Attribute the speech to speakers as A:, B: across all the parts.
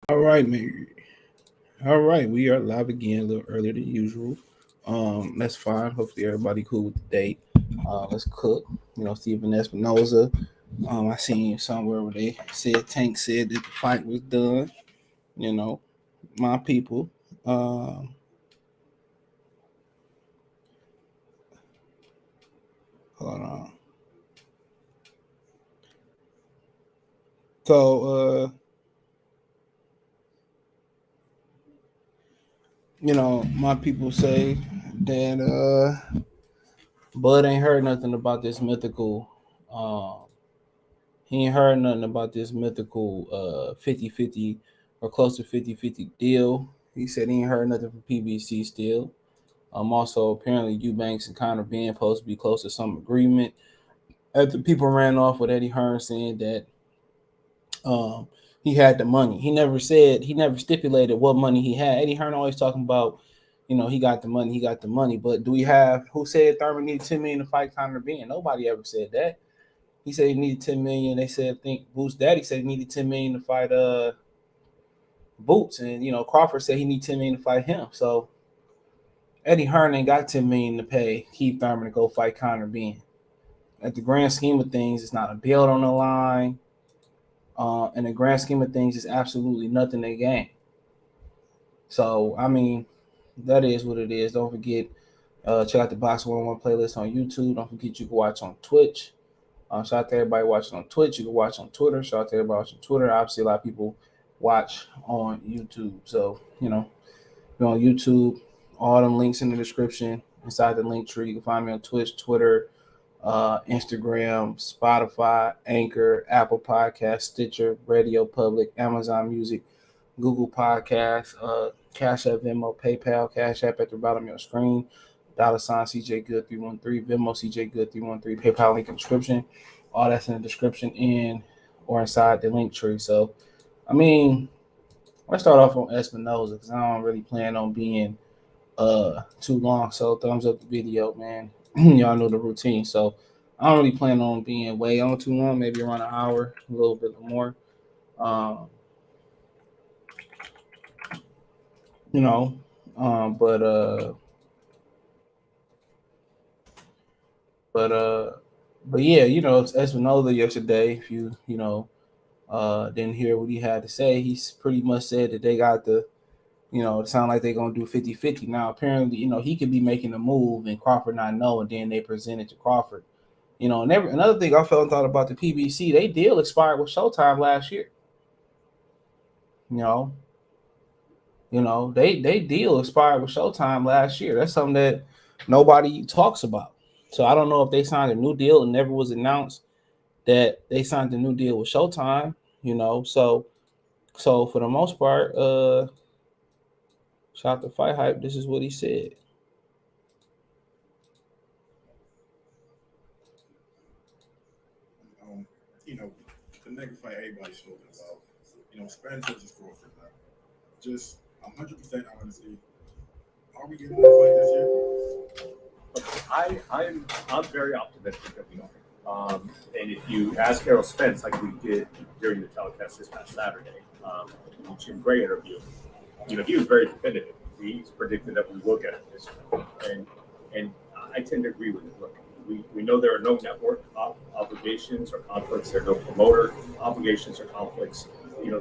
A: All right, man. All right, we are live again a little earlier than usual. That's fine. Hopefully everybody cool with the date. Let's cook. Stephen Espinoza. I seen somewhere where they said Tank said that the fight was done. You know, my people. Um, Hold on. So, my people say that Bud ain't heard nothing about this mythical. He ain't heard nothing about this mythical 50-50 or close to 50-50 deal. He said he ain't heard nothing from PBC still. Also, apparently, Eubanks and Conor Benn supposed to be close to some agreement. After people ran off with Eddie Hearn saying that um, he had the money. He never stipulated what money he had. Eddie Hearn always talking about, he got the money, he got the money. But do we have, who said Thurman needed 10 million to fight Conor Benn? Nobody ever said that. He said he needed 10 million. They said, I think Boot's daddy said he needed 10 million to fight Boots. And Crawford said he needed 10 million to fight him. So Eddie Hearn ain't got 10 million to pay Keith Thurman to go fight Conor Benn. At the grand scheme of things, it's not a belt on the line. In the grand scheme of things, it's absolutely nothing they gain. So I mean, that is what it is. Don't forget, check out the Box 101 playlist on YouTube. Don't forget you can watch on Twitch. Shout out to everybody watching on Twitch. You can watch on Twitter. Shout out to everybody watching Twitter. Obviously, a lot of people watch on YouTube. So, you're on YouTube. All them links in the description. Inside the link tree, you can find me on Twitch, Twitter, Instagram, Spotify, Anchor, Apple Podcast, Stitcher, Radio Public, Amazon Music, Google Podcasts, Cash App, Venmo, PayPal, Cash App at the bottom of your screen. $ CJ Good 313, Venmo CJ Good 313, PayPal link in the description. All that's in the description and or inside the link tree. So, I mean, let's start off on Espinoza because I don't really plan on being too long. So thumbs up the video, man. Y'all know the routine. So I don't really plan on being way on too long, maybe around an hour, a little bit more. Um, you know, um, but uh, but uh, but yeah, it's Espinoza yesterday. If didn't hear what he had to say, he's pretty much said that they got it sound like they're gonna do 50-50. Now apparently, he could be making a move and Crawford not know, and then they present it to Crawford. And another thing I felt and thought about the PBC, they deal expired with Showtime last year. You know, they deal expired with Showtime last year. That's something that nobody talks about. So I don't know if they signed a new deal and never was announced that they signed a new deal with Showtime. So for the most part, shout out to Fight Hype. This is what he said.
B: You know, the nigga fight everybody's talking about. Spence versus Crawford now. Just 100% honesty. Are we getting that fight this year?
C: I'm very optimistic that we are. And if you ask Errol Spence, like we did during the telecast this past Saturday, the Jim Gray interview, he was very definitive. He's predicted that we will get it this year. And I tend to agree with it. Look, we know there are no network obligations or conflicts. There are no promoter obligations or conflicts.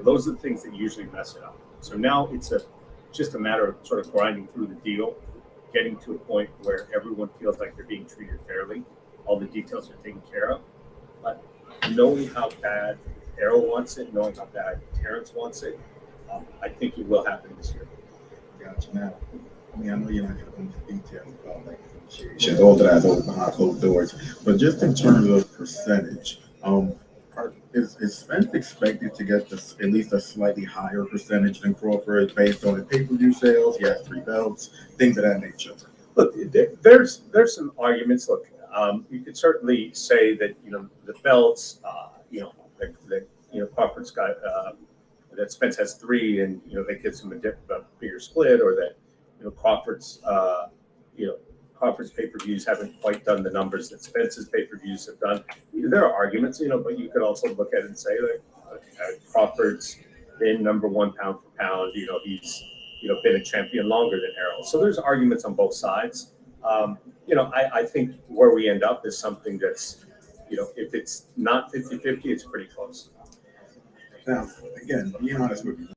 C: Those are the things that usually mess it up. So now it's just a matter of sort of grinding through the deal, getting to a point where everyone feels like they're being treated fairly. All the details are taken care of. But knowing how bad Errol wants it, knowing how bad Terence wants it, I think it will happen this year.
B: Gotcha. Now, I know you're not going to go into details about like negotiations, all that behind closed doors, but just in terms of percentage, is Spence expected to get at least a slightly higher percentage than Crawford based on his pay-per-view sales? He has 3 belts, things of that nature.
C: Look, there's some arguments. Look, you could certainly say that the belts, that Crawford's got that Spence has 3, and that gives him a bigger split, or that Crawford's Crawford's pay-per-views haven't quite done the numbers that Spence's pay-per-views have done. There are arguments, but you could also look at it and say that Crawford's been number one pound for pound. He's been a champion longer than Errol. So there's arguments on both sides. I think where we end up is something that's, if it's not 50-50, it's pretty close.
B: Now, again, be honest with me.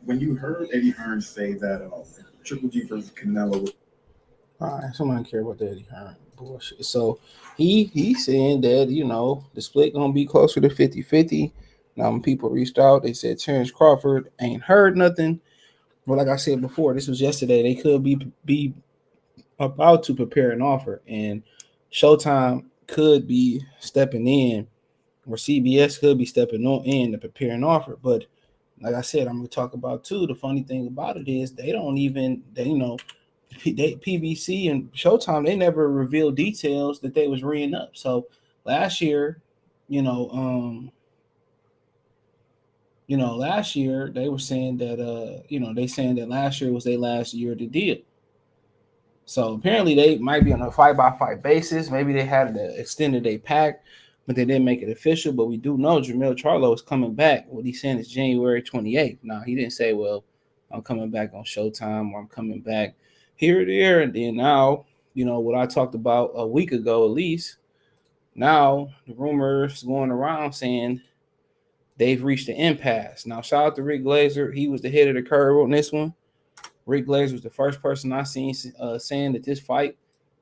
B: When you heard Eddie Hearn say that Triple G versus Canelo,
A: all right, somebody care about the Eddie Hearn bullshit. So he's saying that the split gonna be closer to 50-50. Now when people reached out, they said Terence Crawford ain't heard nothing. Well, like I said before, this was yesterday. They could be about to prepare an offer, and Showtime could be stepping in, or CBS could be stepping in to prepare an offer. But like I said, I'm gonna talk about too. The funny thing about it is PBC and Showtime, they never revealed details that they was reading up. So last year, last year they were saying that they saying that last year was their last year of the deal. So apparently they might be on a fight-by-fight basis. Maybe they had extended their pack, but they didn't make it official. But we do know Jermell Charlo is coming back. What he's saying is January 28th. Now, he didn't say, well, I'm coming back on Showtime or I'm coming back here or there. And then now, what I talked about a week ago at least, now the rumors going around saying they've reached an impasse. Now, shout out to Rick Glazer. He was the head of the curve on this one. Rick Glazer was the first person I seen saying that this fight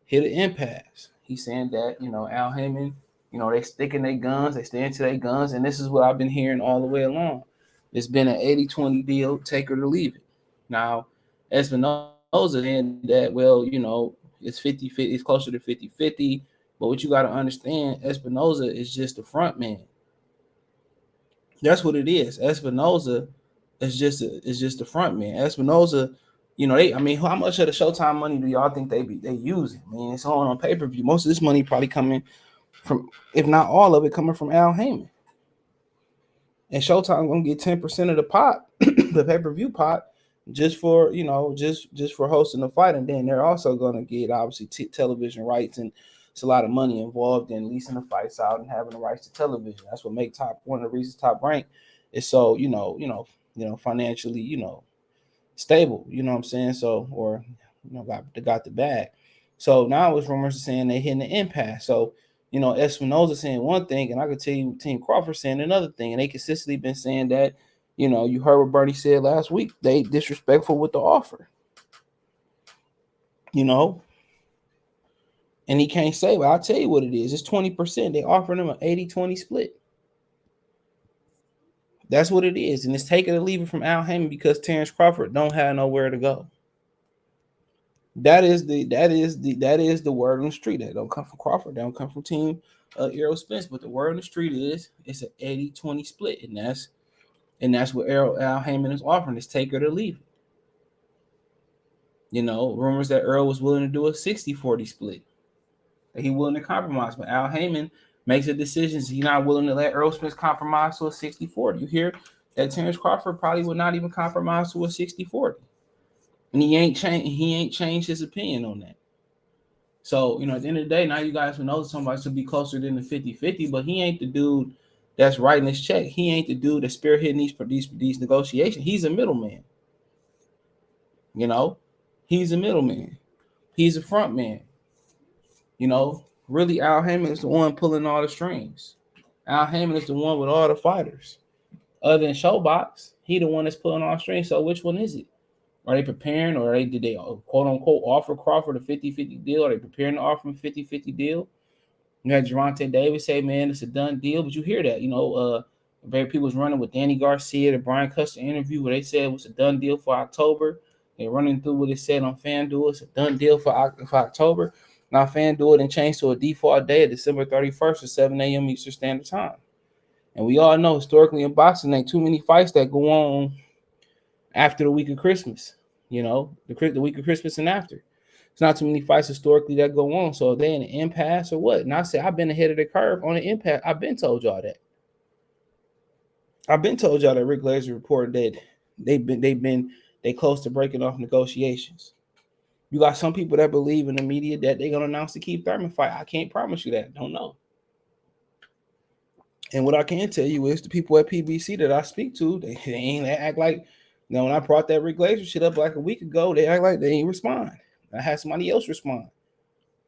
A: hit an impasse. He's saying that, Al Heyman, they sticking their guns, they stand to their guns, and this is what I've been hearing all the way along. It's been an 80-20 deal, take or to leave it. Now, Espinoza saying that, well, it's 50-50, it's closer to 50-50, but what you got to understand, Espinoza is just the front man. That's what it is. Espinoza is just the front man. Espinoza, how much of the Showtime money do y'all think they using? I mean, it's on pay-per-view. Most of this money probably coming from, if not all of it, coming from Al Heyman. And Showtime gonna get 10% of the pot, the pay-per-view pot, just for just for hosting the fight, and then they're also gonna get obviously television rights, and it's a lot of money involved in leasing the fights out and having the rights to television. That's what makes one of the reasons Top Rank is so financially stable. You know what I'm saying? So got the bag. So now it's rumors saying they hitting the impasse. So Espinoza saying one thing, and I could tell you Team Crawford saying another thing, and they consistently been saying that. You heard what Bernie said last week. They disrespectful with the offer. And he can't say, but I'll tell you what it is. It's 20%. They offering him an 80-20 split. That's what it is. And it's take it or leave it from Al Heyman because Terence Crawford don't have nowhere to go. That is the word on the street. That don't come from Crawford. That don't come from Team Errol Spence. But the word on the street is it's an 80-20 split. And that's what Al Heyman is offering. It's take it or leave it. Rumors that Earl was willing to do a 60-40 split. That he willing to compromise. But Al Heyman makes a decision. He's not willing to let Errol Spence compromise to a 60-40. You hear that Terence Crawford probably would not even compromise to a 60-40. And he ain't changed his opinion on that. So, at the end of the day, now you guys will know somebody should be closer than the 50-50, but he ain't the dude that's writing this check. He ain't the dude that's spearheading these negotiations. He's a middleman. He's a middleman. He's a front man. Really, Al Heyman is the one pulling all the strings. Al Heyman is the one with all the fighters. Other than Showbox, he the one that's pulling all the strings. So which one is it? Are they preparing, or did they quote unquote offer Crawford a 50-50 deal? Are they preparing to offer him a 50-50 deal? You had Gervonta Davis say, man, it's a done deal. But you hear that, very people was running with Danny Garcia, the Brian Custer interview where they said it was a done deal for October. They're running through what it said on FanDuel. It's a done deal for October. Now FanDuel didn't change to a default day of December 31st at 7 a.m. Eastern Standard Time. And we all know historically in boxing, ain't too many fights that go on after the week of Christmas, the week of Christmas and after. It's not too many fights historically that go on. So are they in an impasse or what? And I say I've been ahead of the curve on the impasse. I've been told y'all that. I've been told y'all that Rick Glazer reported that they close to breaking off negotiations. You got some people that believe in the media that they're gonna announce the Keith Thurman fight. I can't promise you that. Don't know. And what I can tell you is the people at PBC that I speak to, they act like, when I brought that Rick Glazer shit up like a week ago, they act like they ain't respond. I had somebody else respond.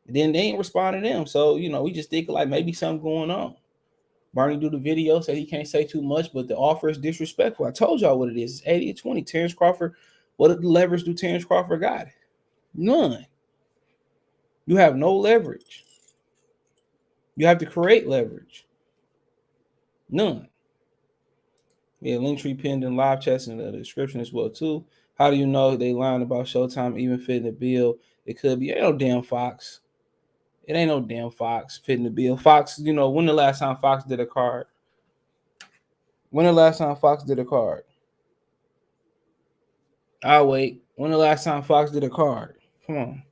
A: And then they ain't respond to them. So, we just think like maybe something going on. Barney do the video, said he can't say too much, but the offer is disrespectful. I told y'all what it is. It's 80-20. Terence Crawford, what leverage do Terence Crawford got? None. You have no leverage. You have to create leverage. None. Yeah, Linktree pinned in live chats in the description as well, too. How do you know they lying about Showtime even fitting the bill? It could be. It ain't no damn Fox. It ain't no damn Fox fitting the bill. Fox, when the last time Fox did a card? When the last time Fox did a card? I'll wait. When the last time Fox did a card? Come on.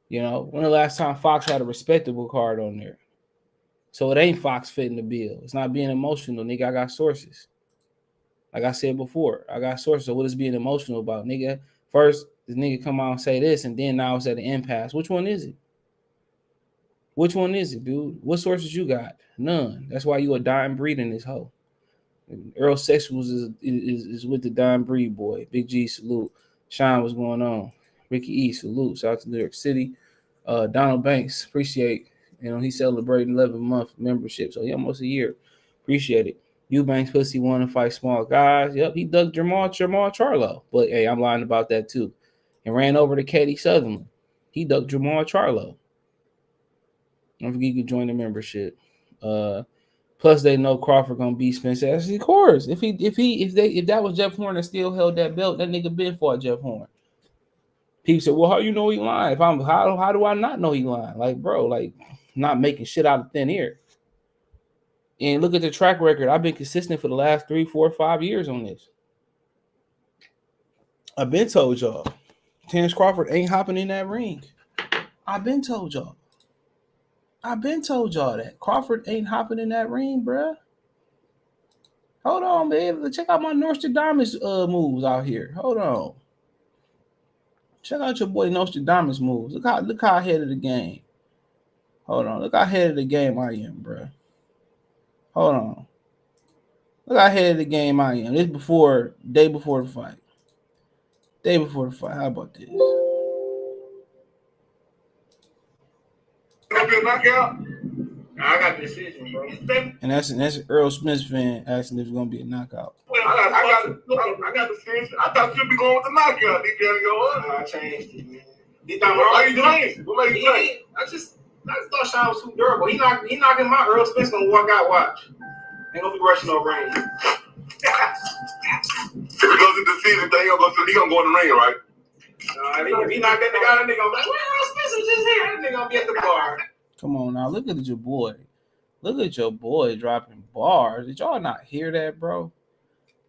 A: When the last time Fox had a respectable card on there? So it ain't Fox fitting the bill. It's not being emotional, nigga. I got sources. Like I said before, I got sources. So what is being emotional about, nigga? First, this nigga come out and say this, and then now it's at the impasse. Which one is it? Which one is it, dude? What sources you got? None. That's why you a dying breed in this hoe. Errol Sexuals is with the dying breed, boy. Big G, salute. Sean, what's going on? Ricky E, salute. Shout out to New York City. Donald Banks, appreciate. He celebrating 11-month membership, so he almost a year. Appreciate it. Eubanks pussy want to fight small guys. Yep, he dug Jamal Charlo. But hey, I'm lying about that too. And ran over to Katie Sutherland. He dug Jamal Charlo. Don't forget you can join the membership. Plus they know Crawford gonna beat Spence. Of course. If that was Jeff Horn that still held that belt, that nigga been fought Jeff Horn. People said, well, how you know he lying? How do I not know he lying? Like, bro, like not making shit out of thin air. And look at the track record. I've been consistent for the last 3, 4, 5 years on this. I've been told y'all. Terence Crawford ain't hopping in that ring. I've been told y'all that. Crawford ain't hopping in that ring, bruh. Hold on, man. Check out my Nostradamus moves out here. Hold on. Check out your boy Nostradamus moves. Look how ahead of the game. Hold on. Look how ahead of the game I am, bruh. Hold on. Look how ahead of the game I am. This day before the fight. Day before the fight. How about this?
D: Gonna be a knockout? I got the decision, bro.
A: And that's Errol Spence fan asking if it's gonna be a knockout.
D: I got the decision. I thought you'd be going with the knockout. I changed it, man. Why you doing it? What made you change? I just thought Sean was too durable. He knocking my Errol Spence gonna walk out. Watch. Ain't gonna be rushing no rain. If he goes to the season, then he gonna go in the ring, right? If he knocked that nigga out, that nigga gonna be like, well, Errol Spence was just here. That nigga gonna be at the bar.
A: Come on now, look at your boy. Look at your boy dropping bars. Did y'all not hear that, bro?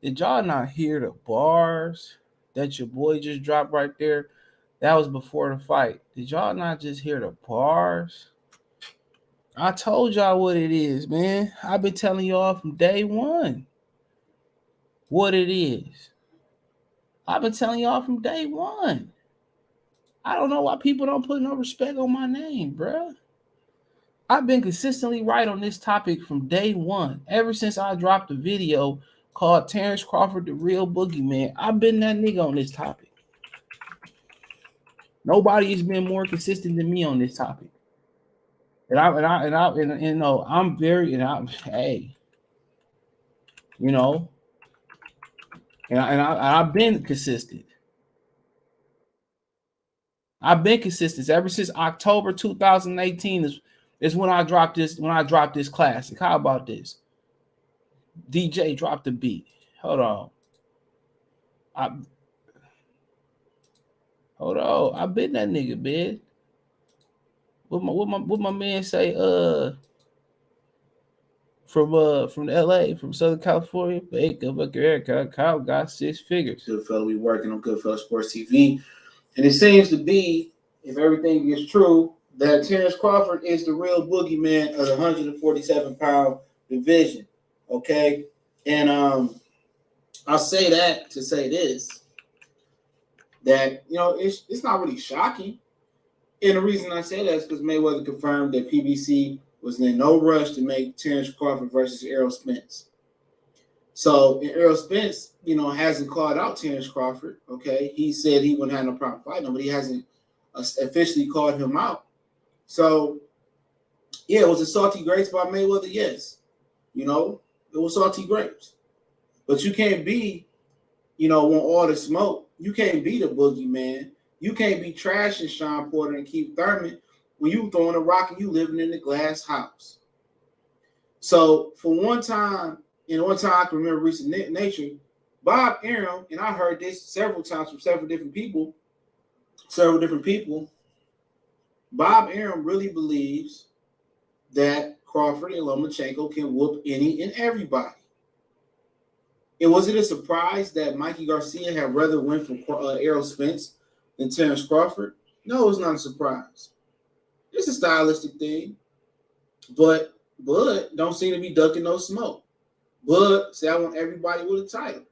A: Did y'all not hear the bars that your boy just dropped right there? That was before the fight. Did y'all not just hear the bars? I told y'all what it is, man. I've been telling y'all from day one what it is. I've been telling y'all from day one. I don't know why people don't put no respect on my name, bruh. I've been consistently right on this topic from day one. Ever since I dropped a video called Terence Crawford, the Real Boogeyman, I've been that nigga on this topic. Nobody has been more consistent than me on this topic. I've been consistent. I've been consistent ever since October 2018 is when I dropped this. When I dropped this classic. How about this? DJ dropped the beat. Hold on. I've been that nigga, man. What my man say? From LA, from Southern California, Kyle got 6 figures. Goodfellas, we working on Goodfellas Sports TV, and it seems to be, if everything is true, that Terence Crawford is the real boogeyman of the 147-pound division. Okay, and I'll say that to say this, that it's not really shocking, and the reason I say that is because Mayweather confirmed that PBC
E: was in no rush to make Terence Crawford versus Errol Spence. So, and Errol Spence, hasn't called out Terence Crawford. Okay, he said he wouldn't have no problem fighting him, but he hasn't officially called him out. So, yeah, it was a salty grapes by Mayweather. Yes, it was salty grapes. But you can't be, want all the smoke. You can't be the boogeyman. You can't be trashing Sean Porter and Keith Thurman when you throwing a rock and you living in the glass house. So, for one time I can remember recent nature, Bob Arum, and I heard this several times from several different people, Bob Arum really believes that Crawford and Lomachenko can whoop any and everybody. It wasn't a surprise that Mikey Garcia had rather win for Errol Spence than Terence Crawford. No, it's not a surprise. It's a stylistic thing. But Bud don't seem to be ducking no smoke. Bud said, I want everybody with a title.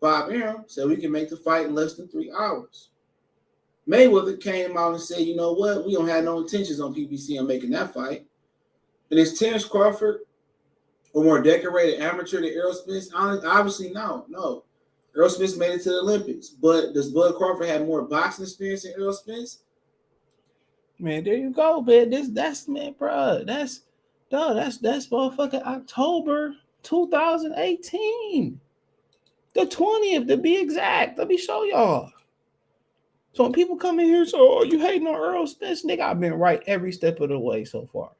E: Bob Arum said we can make the fight in less than 3 hours. Mayweather came out and said, you know what? We don't have no intentions on PBC on making that fight. And is Terence Crawford a more decorated amateur than Errol Spence? Obviously, no. Errol Spence made it to the Olympics. But does Bud Crawford have more boxing experience than Errol Spence?
A: Man, there you go, man. That's motherfucking October 2018. The 20th to be exact. Let me show y'all. So when people come in here and say, oh, you hating on Errol Spence, nigga, I've been right every step of the way so far.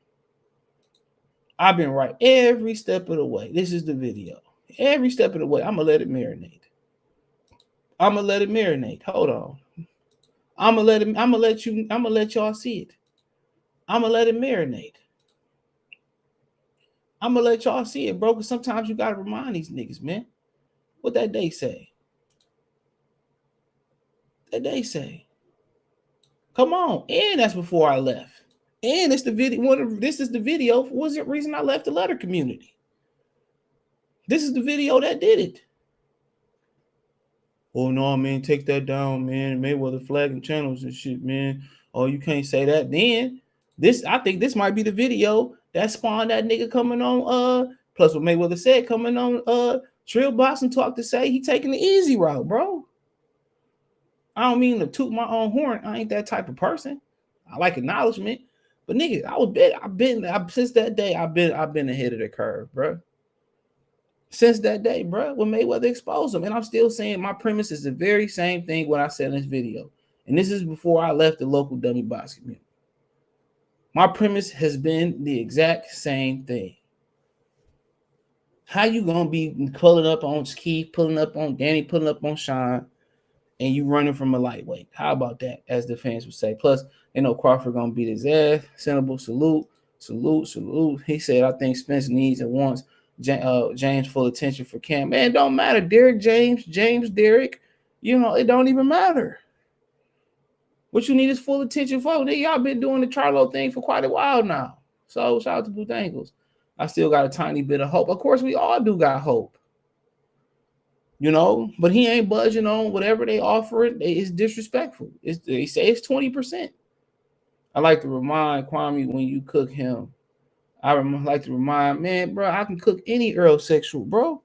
A: I've been right every step of the way. This is the video. Every step of the way. I'm going to let it marinate. Hold on. I'm going to let y'all see it. I'm going to let it marinate. I'm going to let y'all see it, bro, because sometimes you got to remind these niggas, man. What that day say? Come on. And that's before I left. And it's the video. This is the video. Was the reason I left the letter community. This is the video that did it. Oh no, man, take that down, man. Mayweather flagging channels and shit, man. Oh, you can't say that. Then I think this might be the video that spawned that nigga coming on. Plus what Mayweather said coming on Trill Boxing Talk to say he taking the easy route, bro. I don't mean to toot my own horn. I ain't that type of person. I like acknowledgement, but nigga, since that day, I've been ahead of the curve, bro. Since that day, bro, when Mayweather exposed him, and I'm still saying my premise is the very same thing what I said in this video, and this is before I left the local dummy box community. My premise has been the exact same thing. How you gonna be pulling up on Keith, pulling up on Danny, pulling up on Sean, and you running from a lightweight? How about that, as the fans would say? Plus, they know Crawford gonna beat his ass. Sensible salute. He said, I think Spence needs and wants James full attention for Cam. Man, it don't matter. Derek James, Derek, it don't even matter. What you need is full attention for. Y'all been doing the Charlo thing for quite a while now. So shout out to Blue Angles. I still got a tiny bit of hope. Of course, we all do got hope. But he ain't budging on whatever they offer it. It's disrespectful. They say it's 20%. I like to remind Kwame when you cook him. I like to remind, man, bro, I can cook any Earl sexual, bro.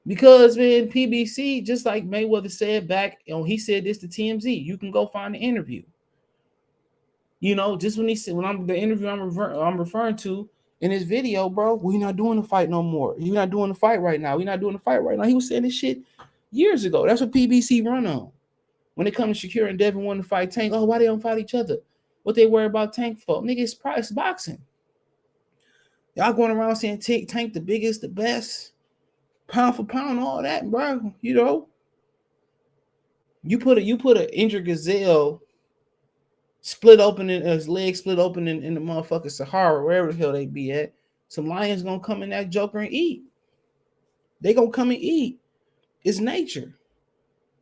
A: Because, man, PBC, just like Mayweather said back, he said this to TMZ. You can go find the interview. Just when he said, the interview I'm referring to in his video, bro, we're not doing the fight no more. You're not doing the fight right now. We're not doing the fight right now. He was saying this shit years ago. That's what PBC run on. When it comes to Shakira and Devin wanting to fight Tank, why they don't fight each other? What they worry about Tank for? Nigga, it's boxing. Y'all going around saying Tank the biggest, the best, pound for pound, all that, bro. You put an injured gazelle split open in his leg, split open in the motherfucking Sahara, wherever the hell they be at. Some lions gonna come in that joker and eat. They gonna come and eat. It's nature.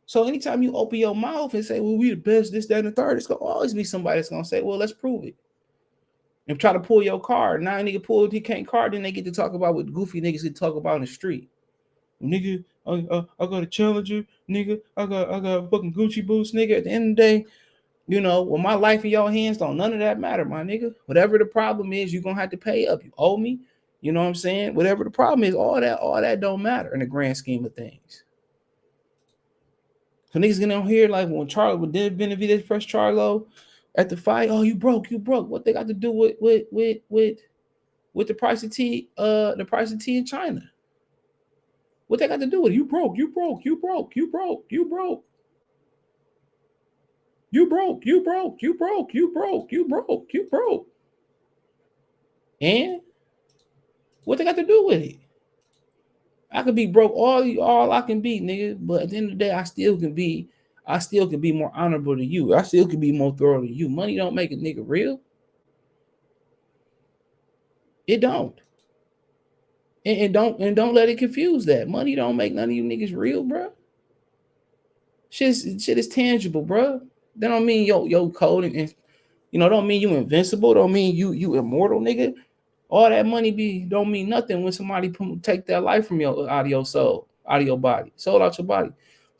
A: So anytime you open your mouth and say, well, we the best, this, that, and the third, it's gonna always be somebody that's gonna say, well, let's prove it. And try to pull your card. Now a nigga pulled, he can't card, then they get to talk about what goofy niggas can talk about in the street. Nigga, I got a challenger, nigga. I got fucking Gucci boots, nigga. At the end of the day, You know, well, my life in your hands don't none of that matter, my nigga. Whatever the problem is, you're gonna have to pay up. You owe me. You know what I'm saying? Whatever the problem is, all that don't matter in the grand scheme of things. So niggas getting on here like when Benavidez pressed Charlo at the fight, oh, you broke. What they got to do with the price of tea, in China? What they got to do with it? You broke. And what they got to do with it? I could be broke all I can be, nigga. But at the end of the day, I still can be more honorable to you. I still can be more thorough to you. Money don't make a nigga real. It don't. And don't let it confuse that. Money don't make none of you niggas real, bro. Shit is tangible, bro. That don't mean yo code and don't mean you invincible. Don't mean you immortal, nigga. All that money don't mean nothing when somebody take that life from your out of your soul, out of your body, soul out your body.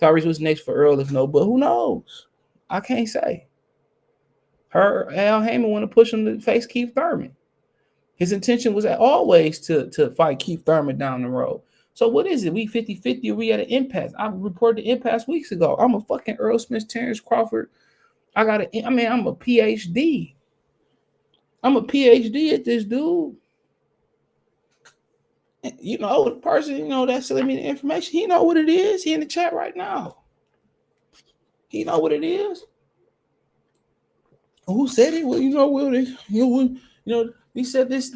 A: Tyrese was next for Earl, if no, but who knows? I can't say. Al Heyman want to push him to face Keith Thurman. His intention was always to fight Keith Thurman down the road. So what is it? We 50-50 or we at an impasse? I reported the impasse weeks ago. I'm a fucking Errol Spence, Terence Crawford. I'm a PhD. I'm a PhD at this, dude. You know, the person, that's sending me the information, he know what it is. He in the chat right now. He know what it is. Who said it? Well, he said this.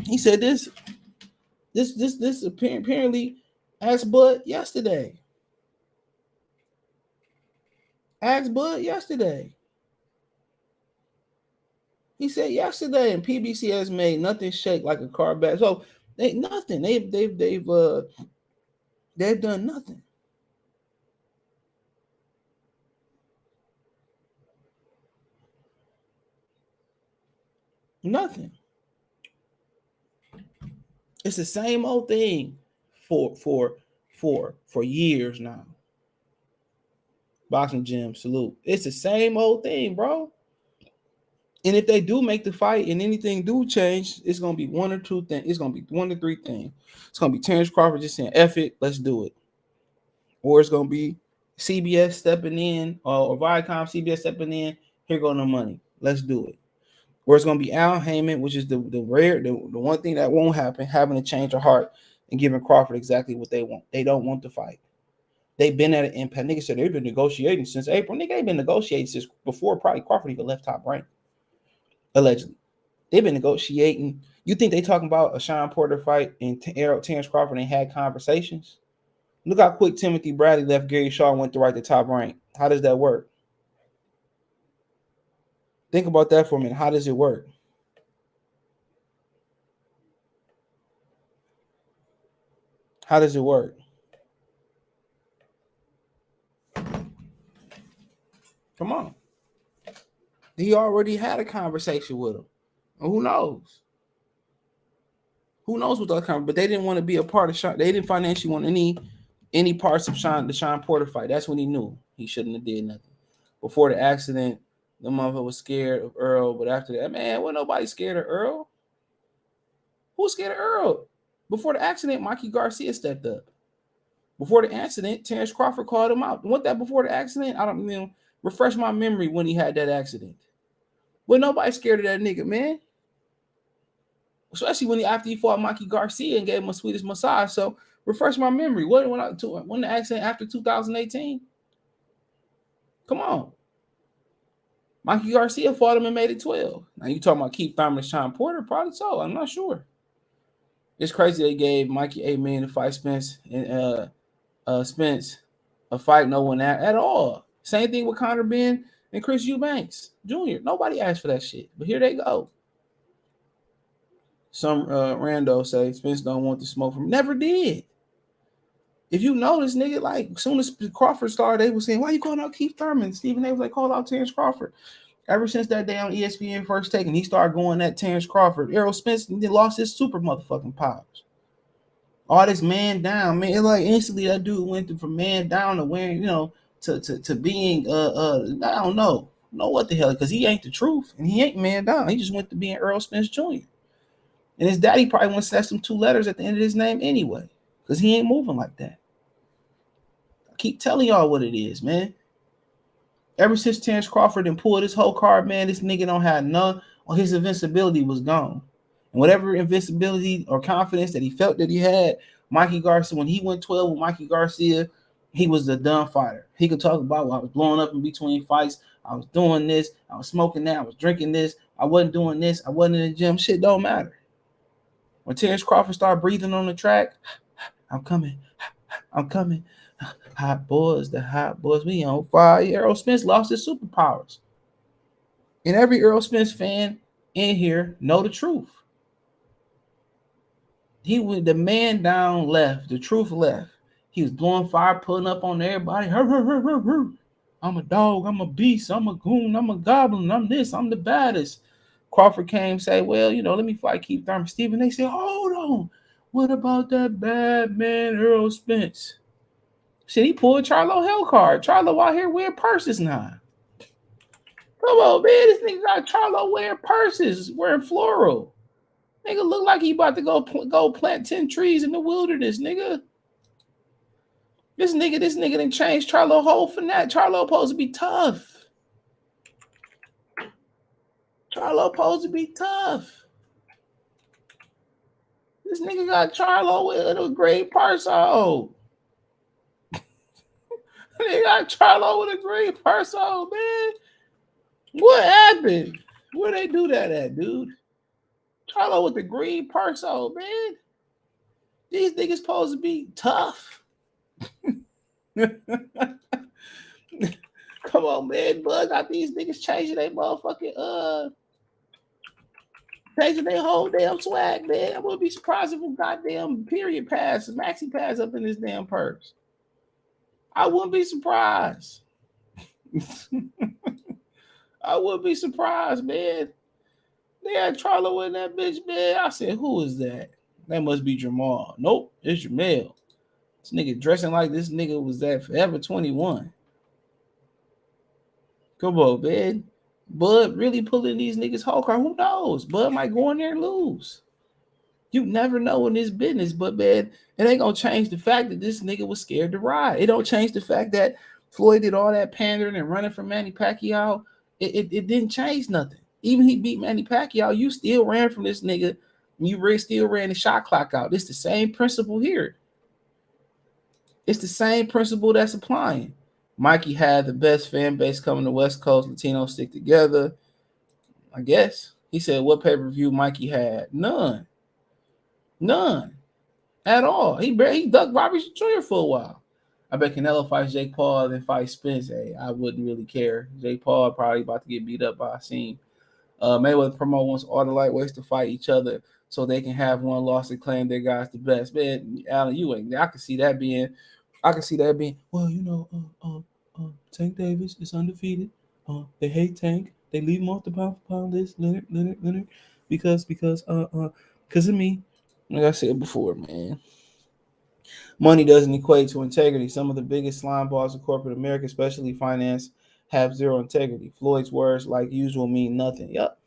A: He said this apparently asked Bud yesterday. He said yesterday, and PBC has made nothing shake like a car back. So they nothing. They've done nothing. Nothing. It's the same old thing for years now. Boxing gym, salute. It's the same old thing, bro. And if they do make the fight and anything do change, it's gonna be one or two things. It's gonna be one to three things. It's gonna be Terence Crawford just saying, "F it, let's do it," or it's gonna be CBS stepping in, or Viacom CBS stepping in. Here go the money. Let's do it. Or it's gonna be Al Heyman, which is the one thing that won't happen, having to change their heart and giving Crawford exactly what they want. They don't want the fight. They've been at an impasse. Niggas said they've been negotiating since April. Nigga, they've been negotiating since before probably Crawford even left Top Rank. Allegedly. They've been negotiating. You think they talking about a Sean Porter fight and Terence Crawford ain't had conversations? Look how quick Timothy Bradley left Gary Shaw and went to right to Top Rank. How does that work? Think about that for a minute. How does it work? How does it work? Come on. He already had a conversation with him. Who knows? Who knows what they'll come? But they didn't want to be a part of Sean. They didn't financially want any parts of the Sean Porter fight. That's when he knew he shouldn't have did nothing. Before the accident, the motherfucker was scared of Earl. But after that, man, wasn't nobody scared of Earl. Who's scared of Earl? Before the accident, Mikey Garcia stepped up. Before the accident, Terence Crawford called him out. What that before the accident? I don't know. Refresh my memory when he had that accident. Well, nobody scared of that nigga, man. Especially after he fought Mikey Garcia and gave him a sweetest massage. So refresh my memory. When the accident after 2018? Come on. Mikey Garcia fought him and made it 12. Now you talking about Keith Thurman and Sean Porter? Probably so. I'm not sure. It's crazy they gave Mikey $8 million to fight Spence and Spence a fight no one at all. Same thing with Conor Benn and Chris Eubanks Jr. Nobody asked for that shit, but here they go. Some rando say Spence don't want the smoke from. Never did. If you notice, nigga, like as soon as Crawford started, they were saying, "Why you calling out Keith Thurman?" Stephen A was like, "Call out Terence Crawford." Ever since that day on ESPN first taken, he started going at Terence Crawford. Errol Spence lost his super motherfucking powers. All this man down, man. It like instantly that dude went from man down to wearing, to being I don't know what the hell, because he ain't the truth and he ain't man down. He just went to being Errol Spence Jr. And his daddy probably wants to snatch him 2 letters at the end of his name anyway, because he ain't moving like that. I keep telling y'all what it is, man. Ever since Terence Crawford and pulled his whole card, man, this nigga don't have none, or his invincibility was gone. And whatever invincibility or confidence that he felt that he had, Mikey Garcia, when he went 12 with Mikey Garcia, he was the done fighter. He could talk about, well, I was blowing up in between fights. I was doing this. I was smoking that. I was drinking this. I wasn't doing this. I wasn't in the gym. Shit don't matter. When Terence Crawford started breathing on the track, I'm coming. I'm coming. Hot boys, the hot boys. We on fire. Errol Spence lost his superpowers. And every Errol Spence fan in here know the truth. He was the man down left. The truth left. He was blowing fire, pulling up on everybody. I'm a dog. I'm a beast. I'm a goon. I'm a goblin. I'm this. I'm the baddest. Crawford came, say, well, let me fight Keith Thurman. Stephen, they say, hold on. What about that bad man, Errol Spence? Shit, he pulled Charlo Hellcard. Charlo out here wearing purses now. Come on, man. This nigga got Charlo wearing purses, wearing floral. Nigga look like he about to go plant 10 trees in the wilderness, nigga. This nigga done changed Charlo whole for that. Charlo supposed to be tough. Charlo supposed to be tough. This nigga got Charlo with a great purse on. They got Charlo with a great purse on, man. What happened? Where they do that at, dude? Charlo with the green purse on, man. These niggas supposed to be tough. Come on, man. Bud got these niggas changing their motherfucking changing their whole damn swag, man. I wouldn't be surprised if a goddamn period pass, maxi pass up in this damn purse. I wouldn't be surprised. I wouldn't be surprised, man. They had Charlo in that bitch, man. I said, who is that? That must be Jamal. Nope, it's Jamel. This nigga dressing like this nigga was at Forever 21. Come on, man. Bud really pulling these niggas whole card. Who knows? Bud might go in there and lose. You never know in this business, but man, it ain't gonna change the fact that this nigga was scared to ride. It don't change the fact that Floyd did all that pandering and running from Manny Pacquiao. It didn't change nothing. Even he beat Manny Pacquiao, you still ran from this nigga, and you still ran the shot clock out. It's the same principle here. It's the same principle that's applying. Mikey had the best fan base coming to West Coast. Latinos stick together. I guess. He said, what pay-per-view Mikey had? None at all. He ducked Bobby Jr. for a while. I bet Canelo fights Jake Paul, then fights Spence. Hey, I wouldn't really care. Jake Paul probably about to get beat up by a scene. Mayweather promo wants all the lightweights to fight each other so they can have one loss and claim their guy's the best. Man, Alan, you ain't. I can see that being. Well, Tank Davis is undefeated. They hate Tank. They leave him off the pound for pound list. Leonard, because of me. Like I said before, man. Money doesn't equate to integrity. Some of the biggest slime balls in corporate America, especially finance, have zero integrity. Floyd's words, like usual, mean nothing. Yup.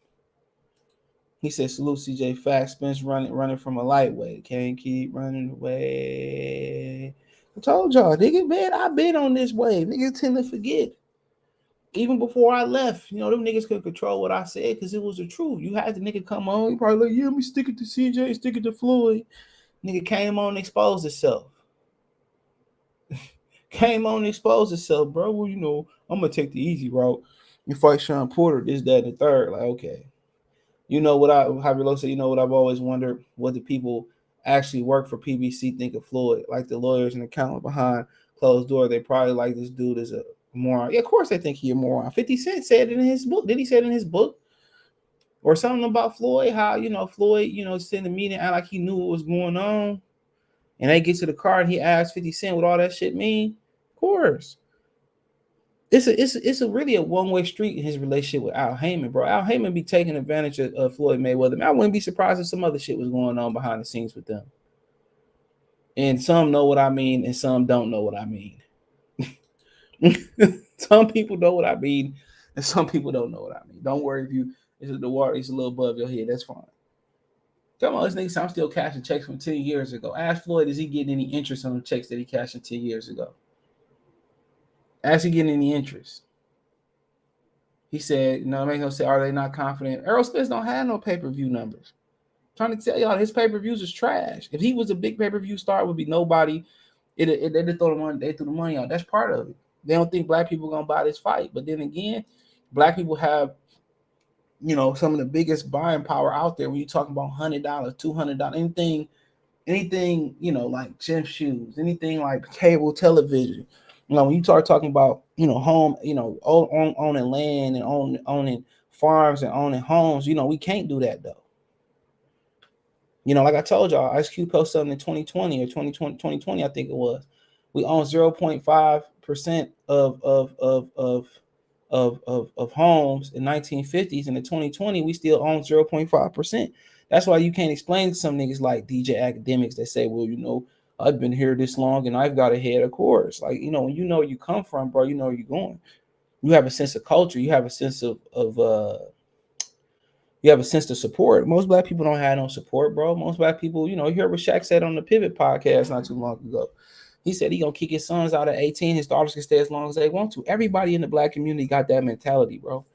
A: He said, salute CJ Facts. Spence running from a lightweight. Can't keep running away. I told y'all, nigga, man, I've been on this wave. Niggas tend to forget. Even before I left, them niggas could control what I said because it was the truth. You had the nigga come on. He probably like, yeah, let me stick it to CJ, stick it to Floyd. Nigga came on and exposed itself. Bro. Well, I'm going to take the easy route. You fight Sean Porter, this, that, and the third. Like, okay. Javier Lo said, what I've always wondered, what the people actually work for PBC think of Floyd? Like the lawyers and accountant behind closed door, they probably like this dude is a moron. Yeah, of course they think he a moron. 50 Cent said it in his book. Did he say it in his book? Or something about Floyd, how, Floyd, sitting in the meeting, act like he knew what was going on. And they get to the car and he asked 50 Cent what all that shit mean. Of course. It's really a one-way street in his relationship with Al Heyman, bro. Al Heyman be taking advantage of Floyd Mayweather. I wouldn't be surprised if some other shit was going on behind the scenes with them. And some know what I mean and some don't know what I mean. Some people know what I mean, and some people don't know what I mean. Don't worry if the water is a little above your head. That's fine. Come on, this nigga, I'm still cashing checks from 10 years ago. Ask Floyd, is he getting any interest on the checks that he cashed 10 years ago? Ask he getting any interest? He said, no, make no say, are they not confident? Errol Spence don't have no pay-per-view numbers. I'm trying to tell y'all, his pay-per-views is trash. If he was a big pay-per-view star, it would be nobody. They throw the money out. That's part of it. They don't think black people are gonna buy this fight. But then again, black people have, some of the biggest buying power out there when you talk about $100, $200, anything, like gym shoes, anything like cable television. When you start talking about, home, owning land and owning farms and owning homes, we can't do that though. Like I told y'all, Ice Cube posted something in 2020 or 2020, I think it was. We own 0.5% of homes in 1950s, and in 2020 we still own 0.5%. That's why you can't explain to some niggas like DJ Academics that say, well, I've been here this long and I've got ahead of course. Like, when you know where you come from, bro, you know where you're going. You have a sense of culture. You have a sense of support. Most black people don't have no support, bro. Most black people, you hear what Shaq said on the Pivot podcast not too long ago. He said he gonna kick his sons out at 18. His daughters can stay as long as they want to. Everybody in the black community got that mentality, bro.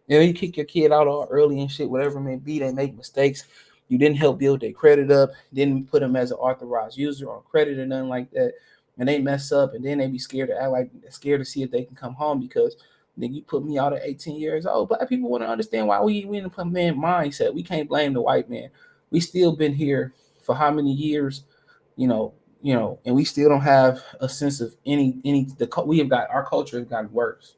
A: You kick your kid out all early and shit, whatever it may be. They make mistakes. You didn't help build their credit up. Didn't put them as an authorized user on credit or nothing like that. And they mess up, and then they be scared to see if they can come home because then you put me out at 18 years old. Black people want to understand why we in the man mindset. We can't blame the white man. We still been here for how many years, and we still don't have a sense of our culture has gotten worse.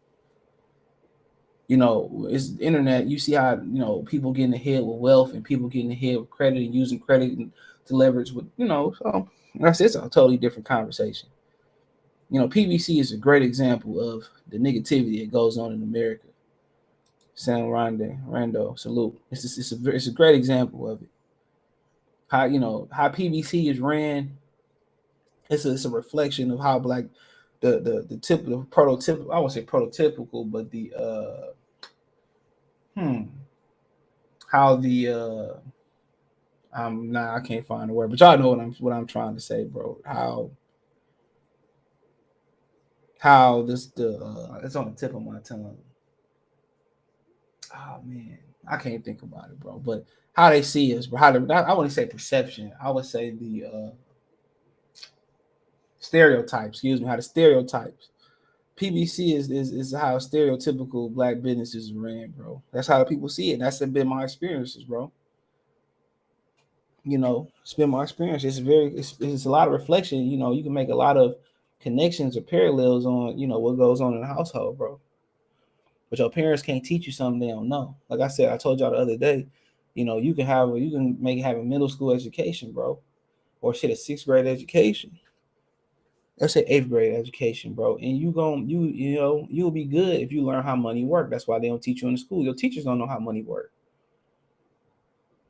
A: It's the internet. You see how, people getting ahead with wealth and people getting ahead with credit and using credit to leverage with, so it's a totally different conversation. PBC is a great example of the negativity that goes on in America. San Rando, salute. It's a great example of it. How PBC is ran. It's a reflection of how black the prototypical. I won't say prototypical, but I can't find the word, but y'all know what I'm trying to say, bro. How this it's on the tip of my tongue. Oh man, I can't think about it, bro. But how they see us, bro. I wouldn't say perception. I would say the stereotypes. Excuse me. How the stereotypes. PBC is how stereotypical black businesses ran, bro. That's how people see it. That's been my experiences, bro. It's been my experience. It's a lot of reflection. You can make a lot of connections or parallels on, what goes on in the household, bro. But your parents can't teach you something they don't know. Like I said, I told y'all the other day, you can have a middle school education, bro, or a 6th grade education. Let's say 8th grade education, bro. And you'll be good if you learn how money works. That's why they don't teach you in the school. Your teachers don't know how money works.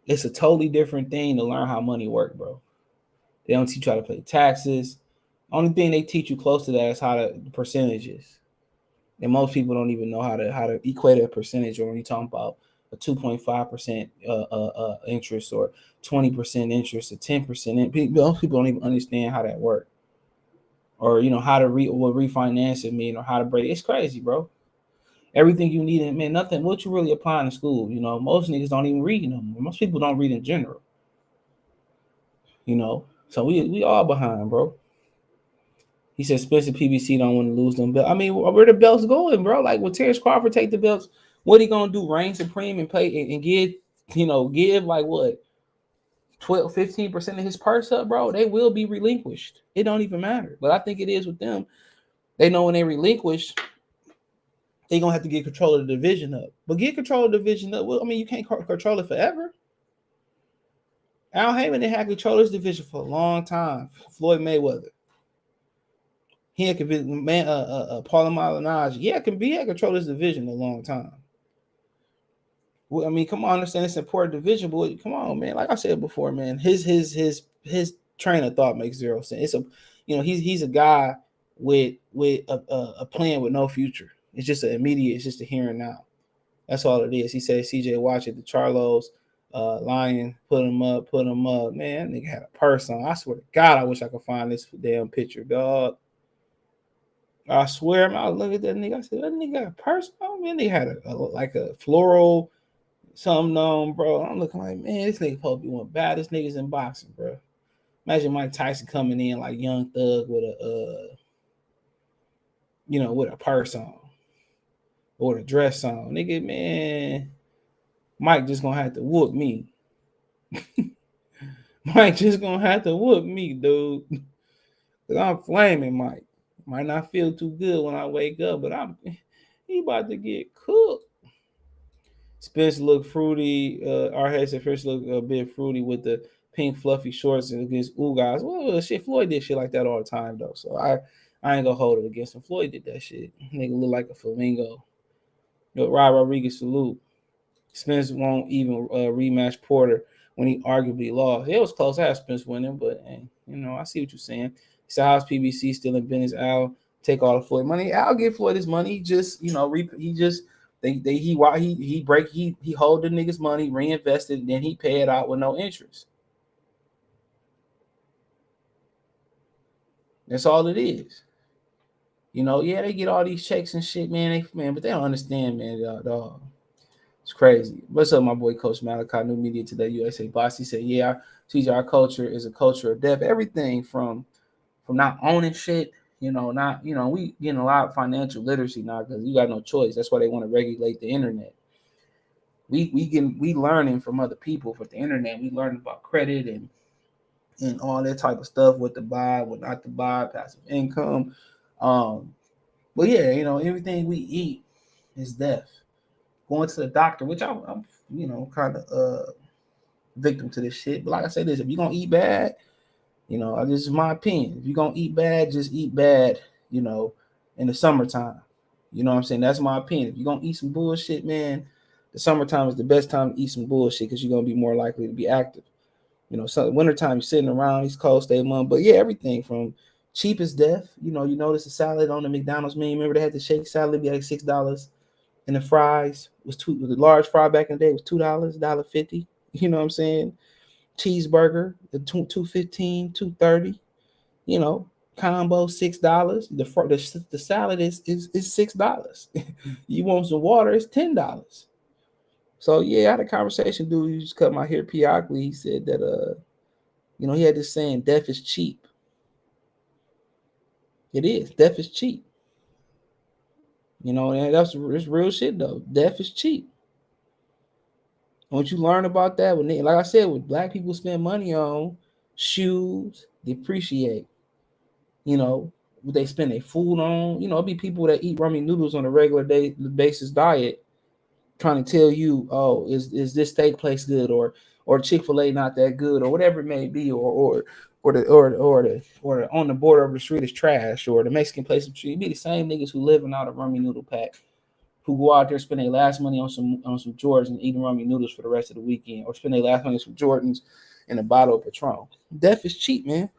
A: It's a totally different thing to learn how money works, bro. They don't teach you how to pay taxes. Only thing they teach you close to that is how the percentages. And most people don't even know how to equate a percentage, or when you're talking about a 2.5% interest or 20% interest or 10%. Most people don't even understand how that works. Or how to what refinance it mean, or how to break. It's crazy, bro. Everything you need, man, nothing. What you really applying to school? Most niggas don't even read no more. Most people don't read in general. So we all behind, bro. He said, especially PBC don't want to lose them belts. I mean, where the belts going, bro? Like, when Terence Crawford take the belts, what he gonna do? Reign supreme and pay and give like what? 12, 15% of his purse up, bro. They will be relinquished. It don't even matter. But I think it is with them. They know when they relinquish, they gonna have to get control of the division up. But get control of the division up. Well, I mean, you can't control it forever. Al Heyman, they had control of his division for a long time. Floyd Mayweather. He had Paul Malignaggi. He had control of his division a long time. Well, I mean, come on, understand it's an important division, but come on, man. Like I said before, man, his train of thought makes zero sense. It's he's a guy with a plan with no future. It's just an immediate. It's just a here and now. That's all it is. He said CJ watch it. The Charlos, Lion put him up. Man, that nigga had a purse on. I swear to God, I wish I could find this damn picture, dog. I swear, man, I look at that nigga. I said, that nigga got a purse on. Man, they had like a floral something on, bro. I'm looking like, man, this nigga supposed to be one of the baddest niggas in boxing, bro. Imagine Mike Tyson coming in like Young Thug with a, with a purse on or a dress on. Nigga, man, Mike just gonna have to whoop me. Mike just gonna have to whoop me, dude. Cause I'm flaming Mike. Might not feel too good when I wake up, but he about to get cooked. Spence looked fruity. Our head said Spence looked a bit fruity with the pink fluffy shorts against Ugas. Well, shit, Floyd did shit like that all the time though. So I ain't gonna hold it against him. Floyd did that shit. Nigga look like a flamingo. Rob Rodriguez salute. Spence won't even rematch Porter when he arguably lost. It was close. I had Spence winning, but I see what you're saying. He said, how's PBC still in business? Al take all the Floyd money. Al give Floyd his money. He just, he hold the niggas money, reinvested, and then he pay it out with no interest. That's all it is. They get all these checks and shit, man. But they don't understand, man, dog. It's crazy. What's up, my boy, Coach Malachi, New Media Today, USA Boss? He said, yeah, TJ, our culture is a culture of death. Everything from not owning shit, we getting a lot of financial literacy now because you got no choice. That's why they want to regulate the internet. We learning from other people for the internet. We learn about credit and all that type of stuff, what to buy, what not to buy, passive income. But yeah, everything we eat is death. Going to the doctor, which I'm kind of victim to this shit. But like I said, if you're gonna eat bad, this is my opinion. If you're gonna eat bad, just eat bad, in the summertime. You know what I'm saying? That's my opinion. If you're gonna eat some bullshit, man, the summertime is the best time to eat some bullshit because you're gonna be more likely to be active. So wintertime you're sitting around, it's cold, stay mum. But yeah, everything from cheap as death. You notice a salad on the McDonald's menu. Remember they had the shake salad, be like $6. And the fries was the large fry back in the day was $2, $1.50. You know what I'm saying? Cheeseburger, the $2.15, $2.30. Combo $6. The salad is $6. You want some water? It's $10. So yeah, I had a conversation, dude. He just cut my hair periodically. He said that he had this saying, "Death is cheap." It is. Death is cheap. And it's real shit though. Death is cheap. Once you learn about that, like I said, when black people spend money on shoes, depreciate. What they spend their food on. It'll be people that eat ramen noodles on a regular basis diet, trying to tell you, oh, is this steak place good or Chick-fil-A not that good or whatever it may be, or the on the border of the street is trash, or the Mexican place of the street. It be the same niggas who living out a ramen noodle pack, who go out there spend their last money on some Jordans and eating ramen noodles for the rest of the weekend, or spend their last money on some Jordans and a bottle of Patron. Death is cheap, man.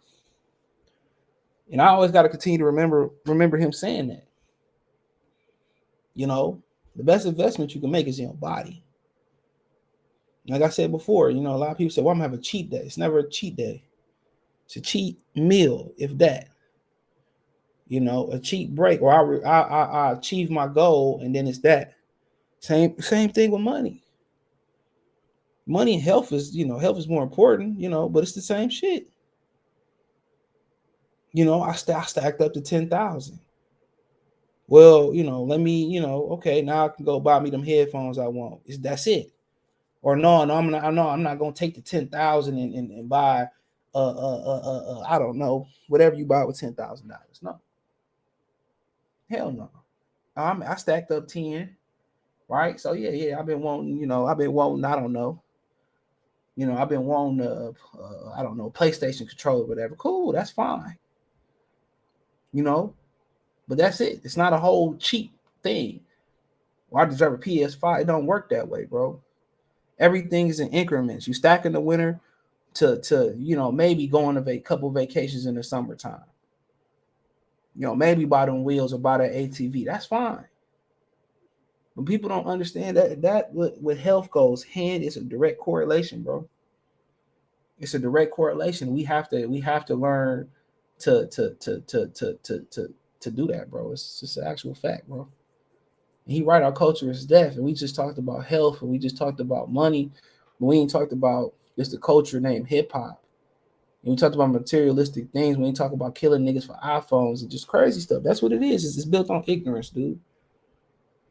A: And I always got to continue to remember him saying that. The best investment you can make is in your body. Like I said before, a lot of people say, well, I'm going to have a cheat day. It's never a cheat day. It's a cheat meal, if that. A cheat break, or I achieve my goal, and then it's that. Same thing with money. Money and health is more important, but it's the same shit. I stacked up to 10,000. Well, let me, okay, now I can go buy me them headphones I want. That's it. Or no, I'm not gonna take the 10,000 and buy I don't know, whatever you buy with $10,000. No. Hell no. I stacked up 10, right? So yeah, I've been wanting, I don't know. I've been wanting I don't know, PlayStation controller or whatever. Cool, that's fine. But that's it. It's not a whole cheap thing. Well, I deserve a PS5. It don't work that way, bro. Everything is in increments. You stack in the winter to maybe go on a couple vacations in the summertime. maybe buy them wheels or buy that ATV. That's fine. But people don't understand that with health goes hand. It's a direct correlation, bro. It's a direct correlation. We have to learn to do that, bro. It's just an actual fact, bro. And he right, our culture is deaf, and we just talked about health, and we just talked about money, but we ain't talked about just the culture named hip hop. And we talked about materialistic things. We ain't talk about killing niggas for iPhones and just crazy stuff. That's what it is. It's built on ignorance, dude.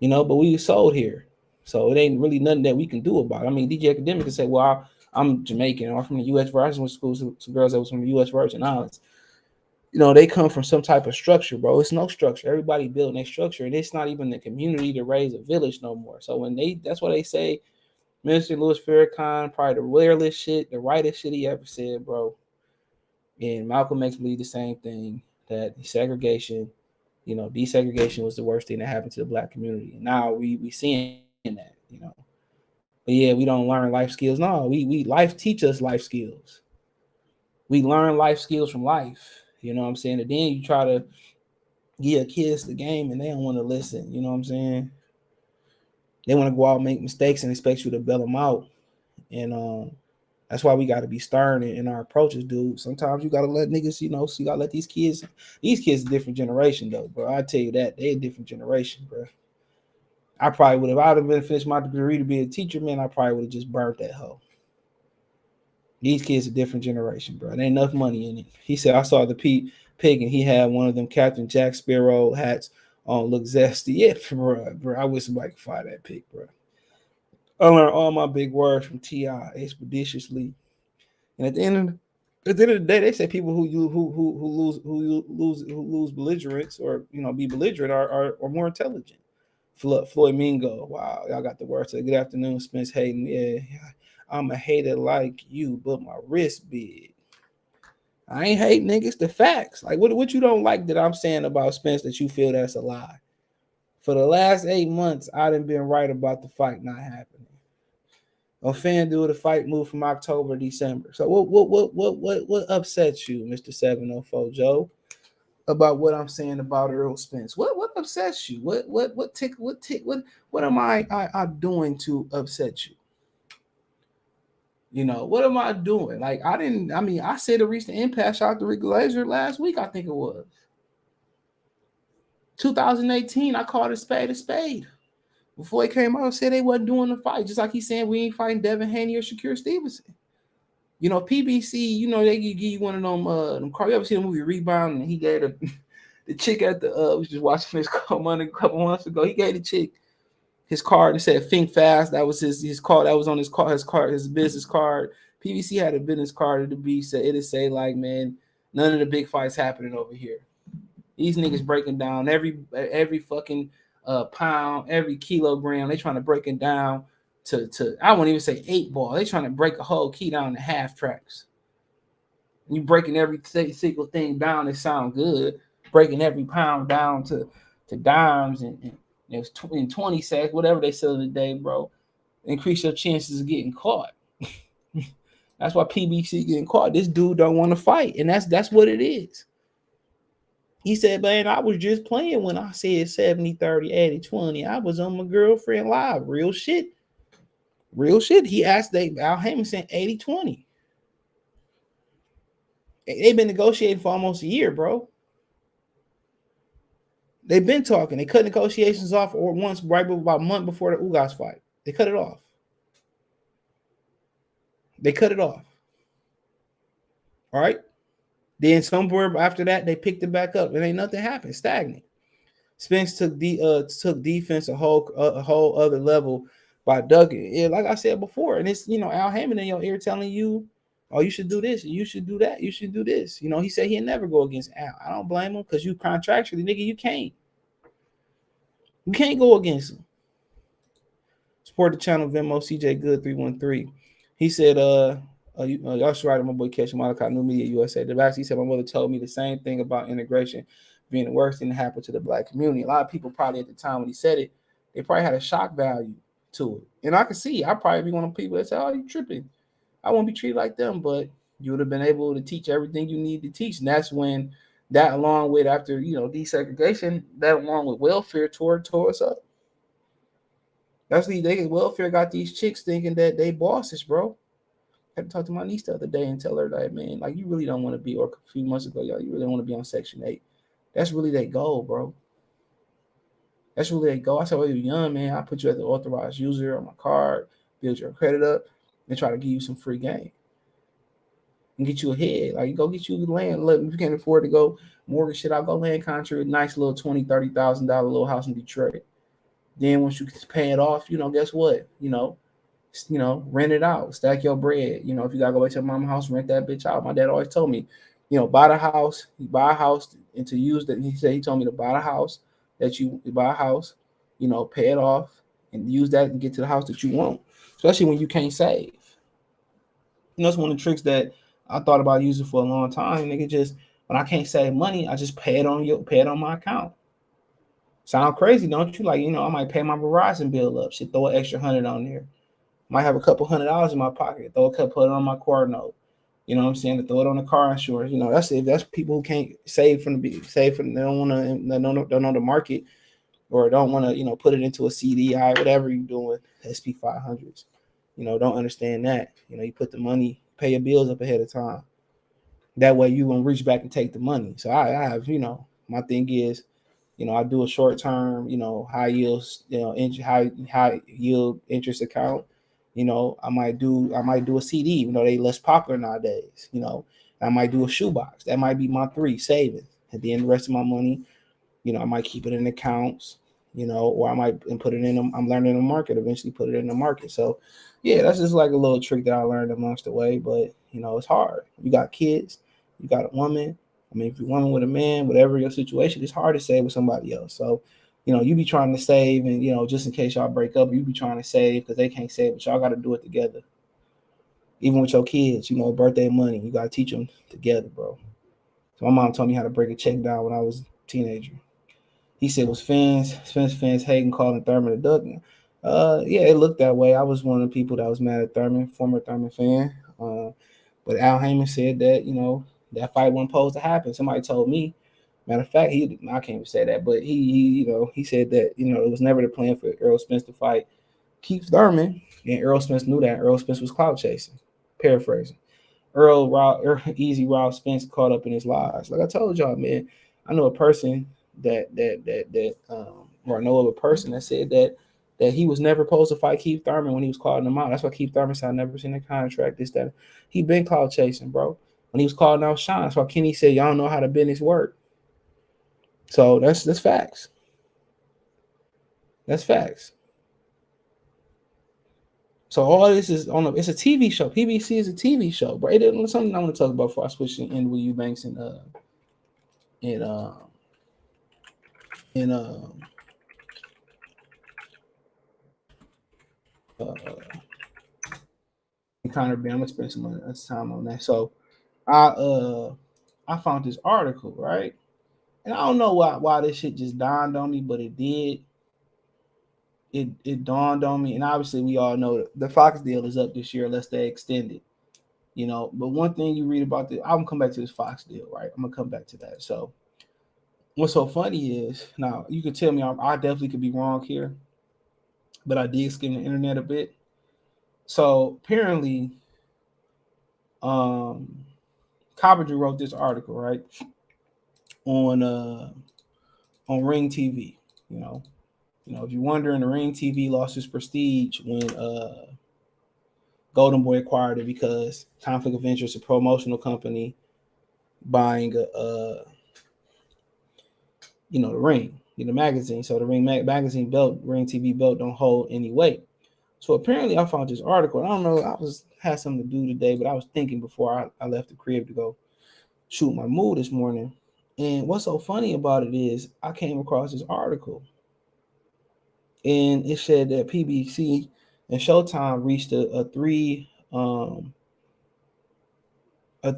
A: But we sold here, so it ain't really nothing that we can do about it. I mean, DJ Academic can say, "Well, I'm Jamaican, or I'm from the U.S. Virgin." Went to school, some girls that was from the U.S. Virgin Islands. They come from some type of structure, bro. It's no structure. Everybody building their structure, and it's not even the community to raise a village no more. So that's why they say Minister Louis Farrakhan, probably the rarest shit, the rightest shit he ever said, bro. And Malcolm X believed the same thing, that segregation, desegregation was the worst thing that happened to the black community. And now we seeing that, But yeah, we don't learn life skills. No, we life teach us life skills. We learn life skills from life. You know what I'm saying? And then you try to give kids the game and they don't want to listen. You know what I'm saying? They want to go out and make mistakes and expect you to bail them out. And that's why we got to be stern in our approaches, dude. Sometimes you got to let niggas, so you got to let these kids a different generation, though, bro. I tell you that. They a different generation, bro. I probably would have, I would have been finished my degree to be a teacher, man. I probably would have just burnt that hoe. These kids a different generation, bro. There ain't enough money in it. He said, I saw the pig and he had one of them Captain Jack Sparrow hats on, look zesty. Yeah, bro. I wish somebody could find that pig, bro. I learned all my big words from T.I. expeditiously. And at the end of the day, they say people who lose belligerence or be belligerent are more intelligent. Floyd Mingo, wow, y'all got the words. Good afternoon, Spence Hayden. Yeah, I'm a hater like you, but my wrist big. I ain't hate niggas. The facts. Like what you don't like that I'm saying about Spence that you feel that's a lie. For the last 8 months, I done been right about the fight not happening. On FanDuel, the fight moved from October to December. So what upsets you, Mr. 704 Joe, about what I'm saying about Errol Spence? What upsets you? What am I doing to upset you? What am I doing? Like I said to reach the impasse out to Rick Glazer last week, I think it was. 2018, I called a spade. Before he came out and said they wasn't doing the fight, just like he's saying we ain't fighting Devin Haney or Shakur Stevenson. PBC, they give you one of them cars. You ever see the movie Rebound? And he gave the chick at the we was just watching this a couple months ago. He gave the chick his card and said "Think Fast." That was his card. That was on his business card. PBC had a business card at the beach. Said it'd say like, man, none of the big fights happening over here. These niggas breaking down every fucking pound, every kilogram. They trying to break it down to I won't even say 8 ball. They trying to break a whole key down to half tracks. You breaking every single thing down, it sound good. Breaking every pound down to dimes and it was in 20 sacks, whatever they sell today, bro. Increase your chances of getting caught. That's why PBC getting caught. This dude don't want to fight, and that's what it is. He said, man, I was just playing when I said 70, 30, 80, 20. I was on my girlfriend live. Real shit. He asked Al Heyman saying 80, 20. They've been negotiating for almost a year, bro. They've been talking. They cut negotiations off once right about a month before the Ugas fight. They cut it off. All right. Then somewhere after that, they picked it back up, and ain't nothing happened. Stagnant. Spence took defense a whole other level by ducking. Yeah, like I said before, and it's Al Heyman in your ear telling you, "Oh, you should do this, and you should do that, you should do this." He said he'd never go against Al. I don't blame him because you contractually, nigga, you can't. You can't go against him. Support the channel, Venmo, CJ Good 313. He said, y'all should write my boy Catch Malachi, New Media USA. The back, he said, my mother told me the same thing about integration being the worst thing that happened to the black community. A lot of people probably at the time when he said it, they probably had a shock value to it. And I can see, I'd probably be one of the people that say, oh, you tripping. I won't be treated like them, but you would have been able to teach everything you need to teach. And that's when that along with after desegregation, that along with welfare tore us up. That's they welfare got these chicks thinking that they bosses, bro. I had to talk to my niece the other day and tell her that, man, like you really don't want to be, or a few months ago, y'all, you really don't want to be on Section 8. That's really their goal, bro. That's really their goal. I said, when you're young, man, I put you as the authorized user on my card, build your credit up, and try to give you some free game. And get you ahead. Like, go get you land. Look, if you can't afford to go mortgage shit, I'll go land contract, nice little $20,000, $30,000 little house in Detroit. Then once you pay it off, guess what? Rent it out, stack your bread. If you gotta go back to your mama's house, rent that bitch out. My dad always told me, buy a house and to use that. He told me to buy a house pay it off and use that and get to the house that you want, especially when you can't save. That's one of the tricks that I thought about using for a long time. Nigga, just when I can't save money, I just pay it on my account. Sound crazy, don't you? Like, I might pay my Verizon bill up. Should throw an extra $100 on there. Might have a couple $100 in my pocket. Put it on my car note. You know what I'm saying? To throw it on the car insurance. That's people who can't save they don't want to don't know the market, or don't want to put it into a CDI, whatever you're doing, SP 500s. Don't understand that. You put the money, pay your bills up ahead of time. That way you won't reach back and take the money. So I have, my thing is, I do a short term, high yield, high yield interest account. I might do a CD, even though they less popular nowadays. I might do a shoebox. That might be my 3 savings. At the end, the rest of my money, I might keep it in accounts, or I might put it in. I'm learning the market. Eventually, put it in the market. So, yeah, that's just like a little trick that I learned amongst the way. But it's hard. You got kids, you got a woman. I mean, if you're a woman with a man, whatever your situation, it's hard to save with somebody else. So, you be trying to save, and just in case y'all break up, you be trying to save because they can't save, but y'all got to do it together. Even with your kids, birthday money, you got to teach them together, bro. So my mom told me how to break a check down when I was a teenager. He said, was Spence Hagen calling Thurman a duck? Yeah, it looked that way. I was one of the people that was mad at Thurman, former Thurman fan. But Al Heyman said that, that fight wasn't supposed to happen. Somebody told me. Matter of fact, I can't even say that, but he said that, it was never the plan for Errol Spence to fight Keith Thurman, and Errol Spence knew that. Errol Spence was clout chasing. Paraphrasing. Easy Rob Spence caught up in his lies. Like I told y'all, man, I know a person or I know of a person that said that he was never supposed to fight Keith Thurman when he was calling him out. That's why Keith Thurman said, I never seen a contract, this, that. He been clout chasing, bro. When he was calling out Sean, that's why Kenny said, y'all don't know how to business work. So that's facts. That's facts. So all this is it's a TV show. PBC is a TV show, bro. It's something I want to talk about before I switch in with Eubanks and Conor Benn. I'm gonna spend some time on that. So I found this article, right? And I don't know why this shit just dawned on me, but it did. It dawned on me, and obviously we all know the Fox deal is up this year unless they extend it. But one thing you read about I'm gonna come back to this Fox deal, right? I'm gonna come back to that. So what's so funny is, now you can tell me I definitely could be wrong here, but I did skim the internet a bit. So apparently, Coppinger wrote this article, right, on Ring TV. If you're wondering, the Ring TV lost its prestige when Golden Boy acquired it because conflict of interest, a promotional company buying the Ring, the magazine. So the Ring magazine belt, Ring TV belt don't hold any weight. So apparently I found this article. I don't know, had something to do today, but I was thinking before I left the crib to go shoot my mood this morning. And what's so funny about it is I came across this article. And it said that PBC and Showtime reached a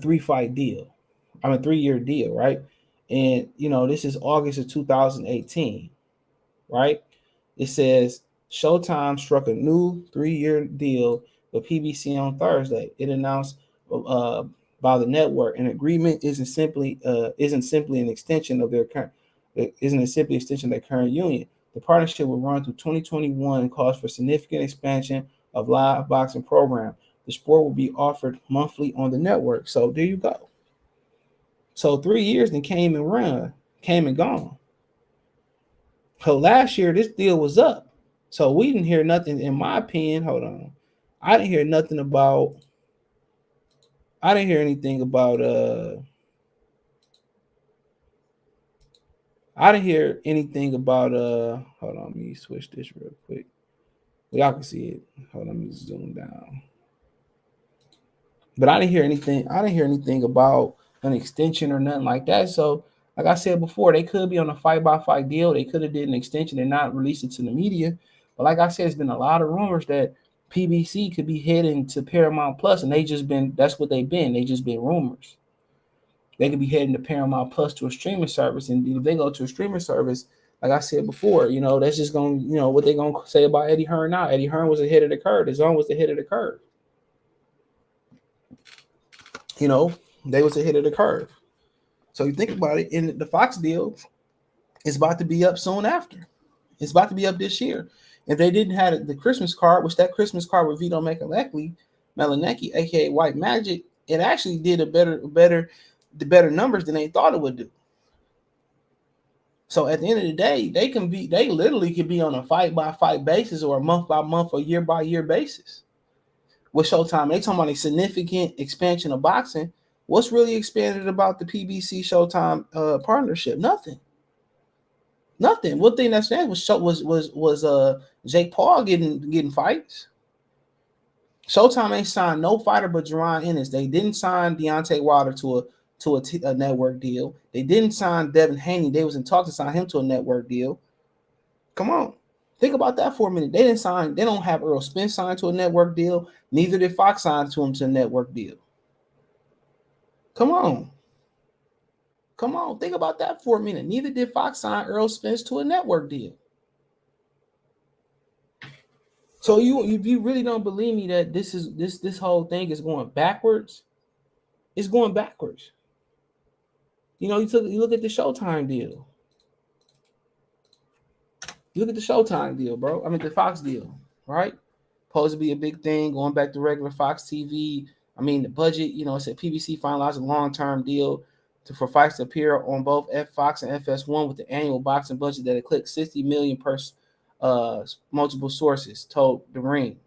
A: 3-fight deal. 3-year deal, right? And this is August of 2018, right? It says Showtime struck a new 3-year deal with PBC on Thursday. It announced Bout by the network. An agreement isn't simply an extension of their current union. The partnership will run through 2021 and calls for significant expansion of live boxing program. The sport will be offered monthly on the network. So there you go. So 3 years then came and gone. So last year this deal was up. So we didn't hear nothing, in my opinion. Hold on. I didn't hear anything about hold on, let me switch this real quick. Y'all can see it. Hold on, let me zoom down. But I didn't hear anything about an extension or nothing like that. So like I said before, they could be on a fight-by-fight deal. They could have did an extension and not release it to the media. But like I said, it's been a lot of rumors that PBC could be heading to Paramount Plus, and that's what they've been. They just been rumors. They could be heading to Paramount Plus to a streaming service, and if they go to a streaming service, like I said before, that's just going to, what they're going to say about Eddie Hearn now. Eddie Hearn was ahead of the curve. His own was ahead of the curve. They was ahead of the curve. So you think about it, in the Fox deal is about to be up soon after. It's about to be up this year. If they didn't have the Christmas card, which that Christmas card with Vito Melanecki, aka White Magic, it actually did the better numbers than they thought it would do. So at the end of the day, they literally could be on a fight-by-fight basis or a month-by-month or year-by-year basis. With Showtime, they talking about a significant expansion of boxing. What's really expanded about the PBC Showtime partnership? Nothing. One thing that's next was Jake Paul getting fights. Showtime ain't signed no fighter but Jerron Ennis. They didn't sign Deontay Wilder to a network deal. They didn't sign Devin Haney. They was in talks to sign him to a network deal. Come on. Think about that for a minute. They don't have Errol Spence signed to a network deal. Neither did Fox sign to him to a network deal. Come on. Think about that for a minute. Neither did Fox sign Errol Spence to a network deal. So if you really don't believe me that this whole thing is going backwards, it's going backwards. You look at the Showtime deal. You look at the Showtime deal, bro. I mean the Fox deal, right? Supposed to be a big thing going back to regular Fox TV. I mean the budget, it said PBC finalized a long-term deal for fights to appear on both Fox and FS1 with the annual boxing budget that eclipsed $60 million per multiple sources told The Ring.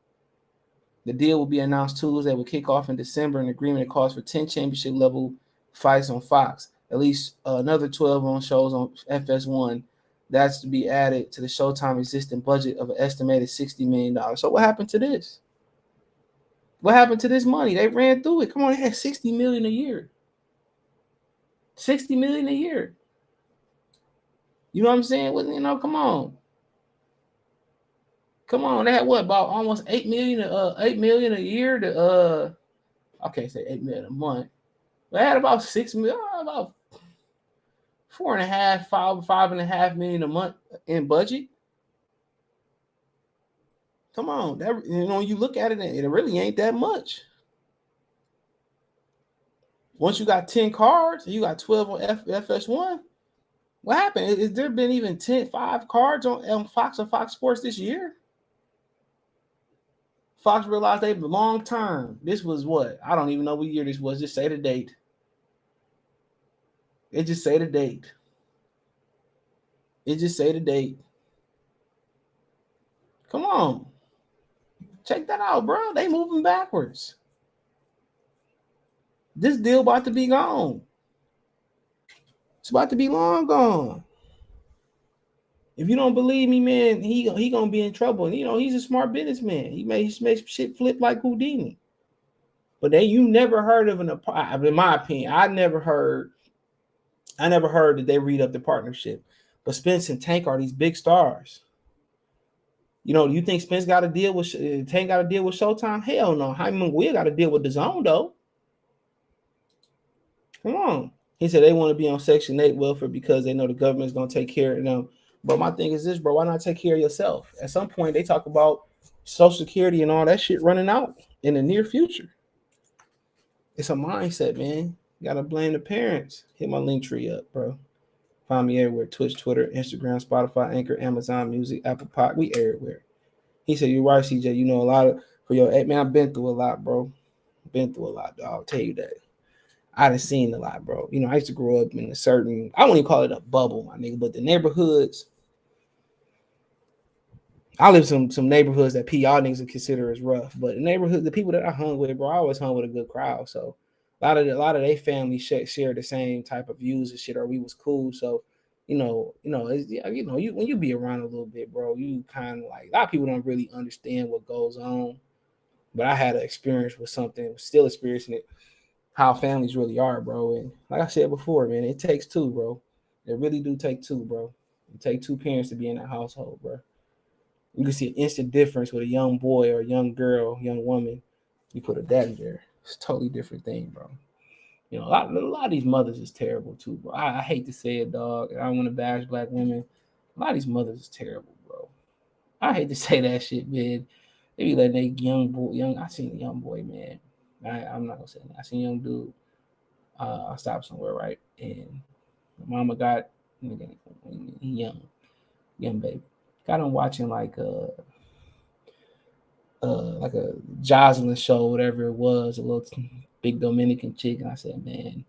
A: The deal will be announced Tuesday. Will kick off in December. An agreement that calls for 10 championship level fights on Fox, at least another 12 on shows on FS1. That's to be added to the Showtime existing budget of an estimated $60 million. So what happened to this? What happened to this money? They ran through it. Come on, they had $60 million a year. $60 million a year. You know what I'm saying? Come on. Come on, they had what, about almost $8 million a year to I can't say $8 million a month. They had about $6 million, about $5.5 million a month in budget. Come on, that you look at it, it really ain't that much. Once you got 10 cards, you got 12 on FS1. What happened? Has there been even 5 cards on Fox or Fox Sports this year? Fox realized they long term. This was what? I don't even know what year this was. Just say the date. It just say the date. Come on. Check that out, bro. They moving backwards. This deal about to be gone. It's about to be long gone. If you don't believe me, man, he gonna be in trouble. And he's a smart businessman. He makes shit flip like Houdini. But you never heard of in my opinion, I never heard that they read up the partnership. But Spence and Tank are these big stars. Do you think Spence got to deal with Tank? Got to deal with Showtime? Hell no. Hyman Will got to deal with DAZN though. Come on. He said they want to be on Section 8 welfare because they know the government's gonna take care of them. But my thing is this, bro. Why not take care of yourself? At some point, they talk about Social Security and all that shit running out in the near future. It's a mindset, man. You gotta blame the parents. Hit my link tree up, bro. Find me everywhere: Twitch, Twitter, Instagram, Spotify, Anchor, Amazon Music, Apple Pod. We everywhere. He said, "You're right, CJ. You know a lot of for your man. I've been through a lot, bro. Been through a lot, dog. I'll tell you that. I done seen a lot, bro. You know, I used to grow up in a certain, I wouldn't even call it a bubble, my nigga, but the neighborhoods. I live some neighborhoods that y'all niggas would consider as rough, but the neighborhood, the people that I hung with, bro, I always hung with a good crowd. So a lot of their family share the same type of views and shit, or we was cool. So you when you be around a little bit, bro, you kind of like a lot of people don't really understand what goes on. But I had an experience with something, still experiencing it, how families really are, bro. And like I said before, man, it takes two, bro. It really do take two, bro. It take two parents to be in that household, bro. You can see an instant difference with a young boy or a young girl, young woman. You put a daddy there. It's a totally different thing, bro. You know, a lot of these mothers is terrible too, bro. I hate to say it, dog. I don't want to bash black women. A lot of these mothers is terrible, bro. I hate to say that shit, man. They be letting that I seen a young boy, man. I'm not gonna say that. I seen a young dude. I stopped somewhere, right? And mama got he young baby. Got him watching like a Jocelyn show, whatever it was, a little big Dominican chick. And I said, man,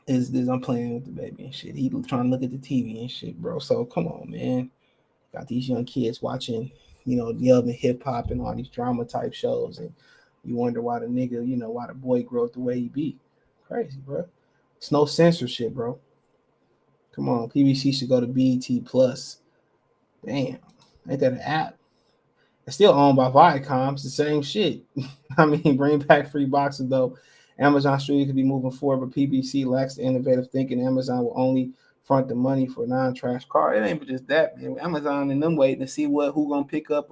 A: I'm playing with the baby and shit. He trying to look at the TV and shit, bro. So come on, man. Got these young kids watching, Yub and hip hop and all these drama type shows, and you wonder why the nigga, why the boy grew up the way he be. Crazy, bro. It's no censorship, bro. Come on, PBC should go to BET Plus. Damn, ain't that an app? It's still owned by Viacom. It's the same shit. I mean, bring back free boxing though. Amazon Studio could be moving forward, but PBC lacks the innovative thinking. Amazon will only front the money for non-trash car. It ain't just that, man. Amazon and them waiting to see who gonna pick up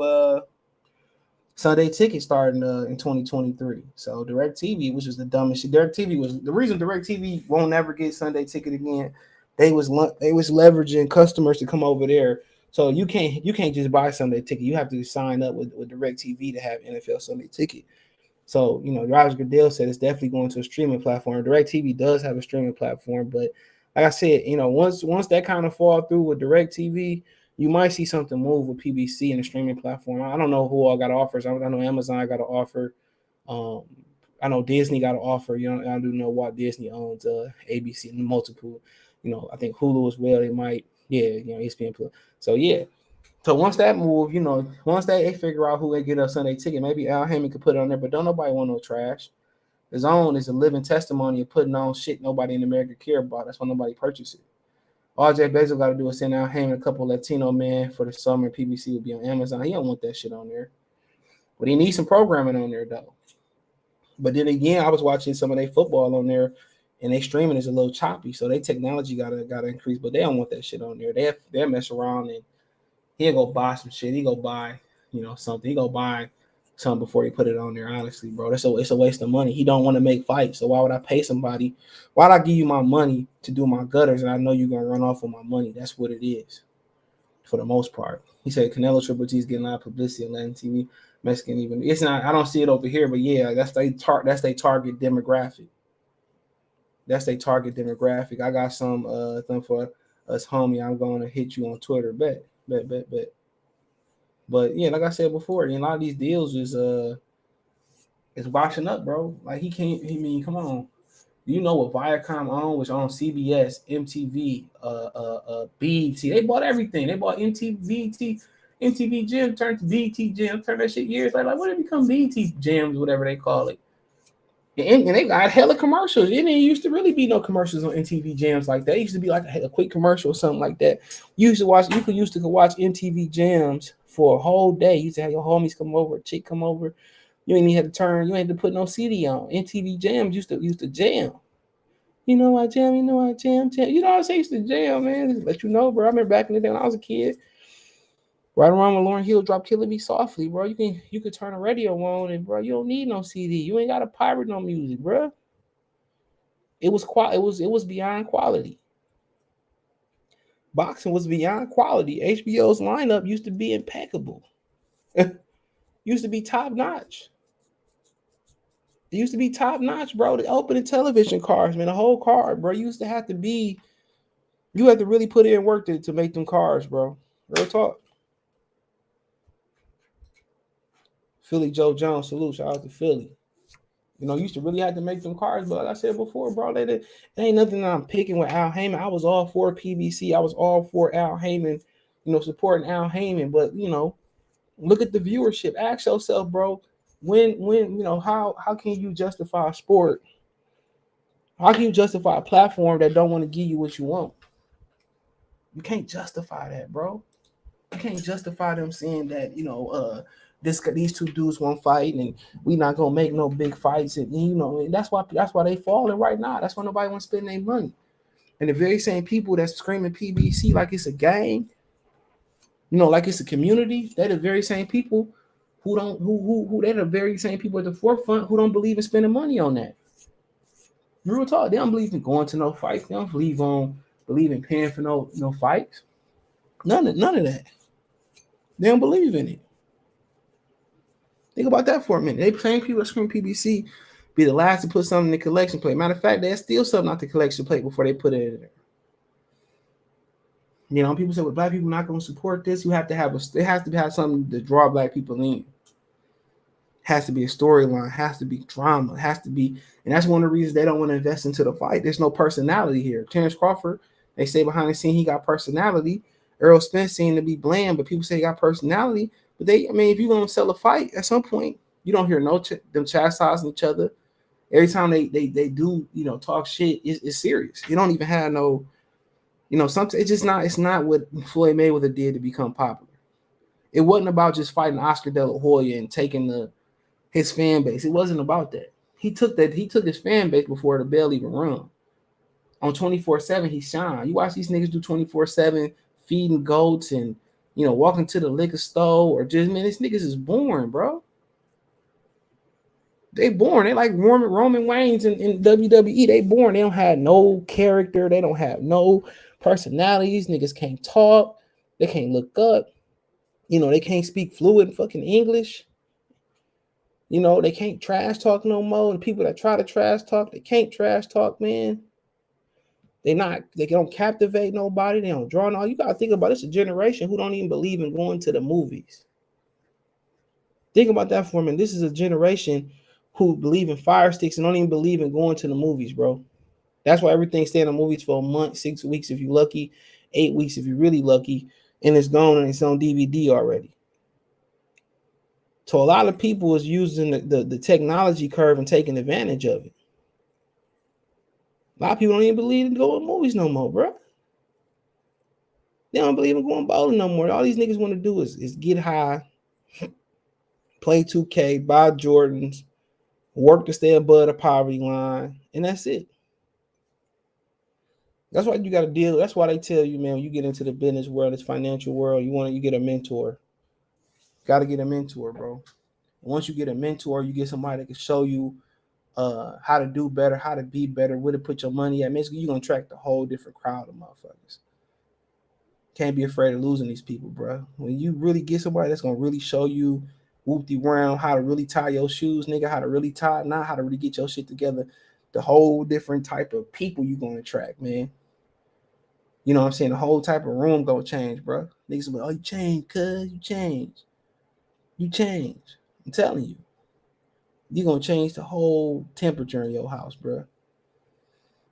A: Sunday Ticket starting in 2023. So DirecTV, which was the dumbest shit. DirecTV was the reason DirecTV won't never get Sunday Ticket again. They was leveraging customers to come over there. So you can't just buy Sunday Ticket. You have to sign up with DirecTV to have NFL Sunday Ticket. So, Roger Goodell said it's definitely going to a streaming platform. DirecTV does have a streaming platform, but like I said, once that kind of fall through with DirecTV, you might see something move with PBC and the streaming platform. I don't know who all got offers. I know Amazon got an offer. I know Disney got an offer. I do know what Disney owns ABC and multiple. I think Hulu as well. They might, ESPN Plus. So yeah. So once that move, once they figure out who they get a Sunday Ticket, maybe Al Heyman could put it on there, but don't nobody want no trash. His own is a living testimony of putting on shit nobody in America care about. That's why nobody purchase it. All Jay Bezos got to do is send Al Heyman a couple Latino men for the summer. PBC will be on Amazon. He don't want that shit on there. But he needs some programming on there, though. But then again, I was watching some of their football on there, and they streaming is a little choppy, so their technology gotta increase. But they don't want that shit on there. They'll mess around and he'll go buy some shit. He go buy, something. He go buy something before he put it on there. Honestly, bro, it's a waste of money. He don't want to make fights. So why would I pay somebody? Why'd I give you my money to do my gutters and I know you're gonna run off with my money? That's what it is, for the most part. He said Canelo Triple G is getting a lot of publicity on Latin TV. Mexican even. It's not. I don't see it over here, but yeah, that's their target demographic. That's their target demographic. I got some thing for us, homie. I'm going to hit you on Twitter. Bet. But yeah, like I said before, a lot of these deals is washing up, bro. Like come on. You know what Viacom owned, which owns CBS, MTV, BET. They bought everything. They bought MTV Gym turned to BET Gym, turned that shit years later. Like, what did it become? BET Gyms, whatever they call it. And they got hella commercials. It didn't used to really be no commercials on MTV Jams like that. It used to be like a quick commercial or something like that. You could watch MTV Jams for a whole day. You used to have your homies come over, a chick come over. You ain't even had to turn. You ain't had to put no CD on. MTV Jams used to jam. I jam. I jam. You know what I'm saying? Used to jam, man. Just let you know, bro. I remember back in the day when I was a kid. Right around when Lauryn Hill dropped "Killing Me Softly," bro. You could turn a radio on, and bro, you don't need no CD. You ain't got to pirate no music, bro. It was beyond quality. Boxing was beyond quality. HBO's lineup used to be impeccable. Used to be top notch. It used to be top notch, bro. The opening television cards, man, the whole card, bro. You had to really put in work to make them cards, bro. Real talk. Philly Joe Jones, salute. Shout out to Philly. You used to really have to make them cards, but like I said before, bro, it ain't nothing that I'm picking with Al Heyman. I was all for PBC. I was all for Al Heyman, supporting Al Heyman. But look at the viewership. Ask yourself, bro, when how can you justify a sport? How can you justify a platform that don't want to give you what you want? You can't justify that, bro. You can't justify them saying that, these two dudes won't fight and we not gonna make no big fights. And that's why they falling right now. That's why nobody wants to spend their money. And the very same people that's screaming PBC like it's a gang, like it's a community, they're the very same people who they're the very same people at the forefront who don't believe in spending money on that. Real talk, they don't believe in going to no fights. They don't believe in paying for no fights. None of that. They don't believe in it. Think about that for a minute. They same people that scream PBC be the last to put something in the collection plate. Matter of fact, they steal something out the collection plate before they put it in there. People say, well, black people not going to support this. It has to have something to draw black people in. Has to be a storyline, has to be drama, has to be, and that's one of the reasons they don't want to invest into the fight. There's no personality here. Terence Crawford, they say behind the scene he got personality. Errol Spence seemed to be bland, but people say he got personality. But if you're gonna sell a fight, at some point you don't hear them chastising each other. Every time they do, talk shit, it's serious. You don't even have no, something. It's not what Floyd Mayweather did to become popular. It wasn't about just fighting Oscar De La Hoya and taking his fan base. It wasn't about that. He took his fan base before the bell even rung. On 24/7, he shined. You watch these niggas do 24/7 feeding goats and walking to the liquor store or just, man, these niggas is boring, bro. They boring. They like Roman Reigns in WWE. They boring. They don't have no character. They don't have no personalities. Niggas can't talk. They can't look up. They can't speak fluent fucking English. They can't trash talk no more. The people that try to trash talk, they can't trash talk, man. They don't captivate nobody. They don't draw. You gotta think about it. It's a generation who don't even believe in going to the movies. Think about that for a minute. This is a generation who believe in fire sticks and don't even believe in going to the movies, bro. That's why everything stay in the movies for a month, 6 weeks if you're lucky, 8 weeks if you're really lucky, and it's gone and it's on DVD already. So a lot of people is using the technology curve and taking advantage of it. A lot of people don't even believe in going to movies no more, bro. They don't believe in going bowling no more. All these niggas want to do is get high, play 2K, buy Jordans, work to stay above the poverty line, and that's it. That's why you got to deal. That's why they tell you, man, when you get into the business world, this financial world, you get a mentor. Got to get a mentor, bro. Once you get a mentor, you get somebody that can show you how to do better, how to be better, where to put your money at. Basically, you're going to attract a whole different crowd of motherfuckers. Can't be afraid of losing these people, bro. When you really get somebody that's going to really show you whoop-de-round, how to really tie your shoes, nigga, how to really tie, not how to really get your shit together, the whole different type of people you're going to attract, man. You know what I'm saying? The whole type of room going to change, bro. Niggas will be like, oh, you changed, cuz. You changed. You changed. I'm telling you. You're going to change the whole temperature in your house, bro.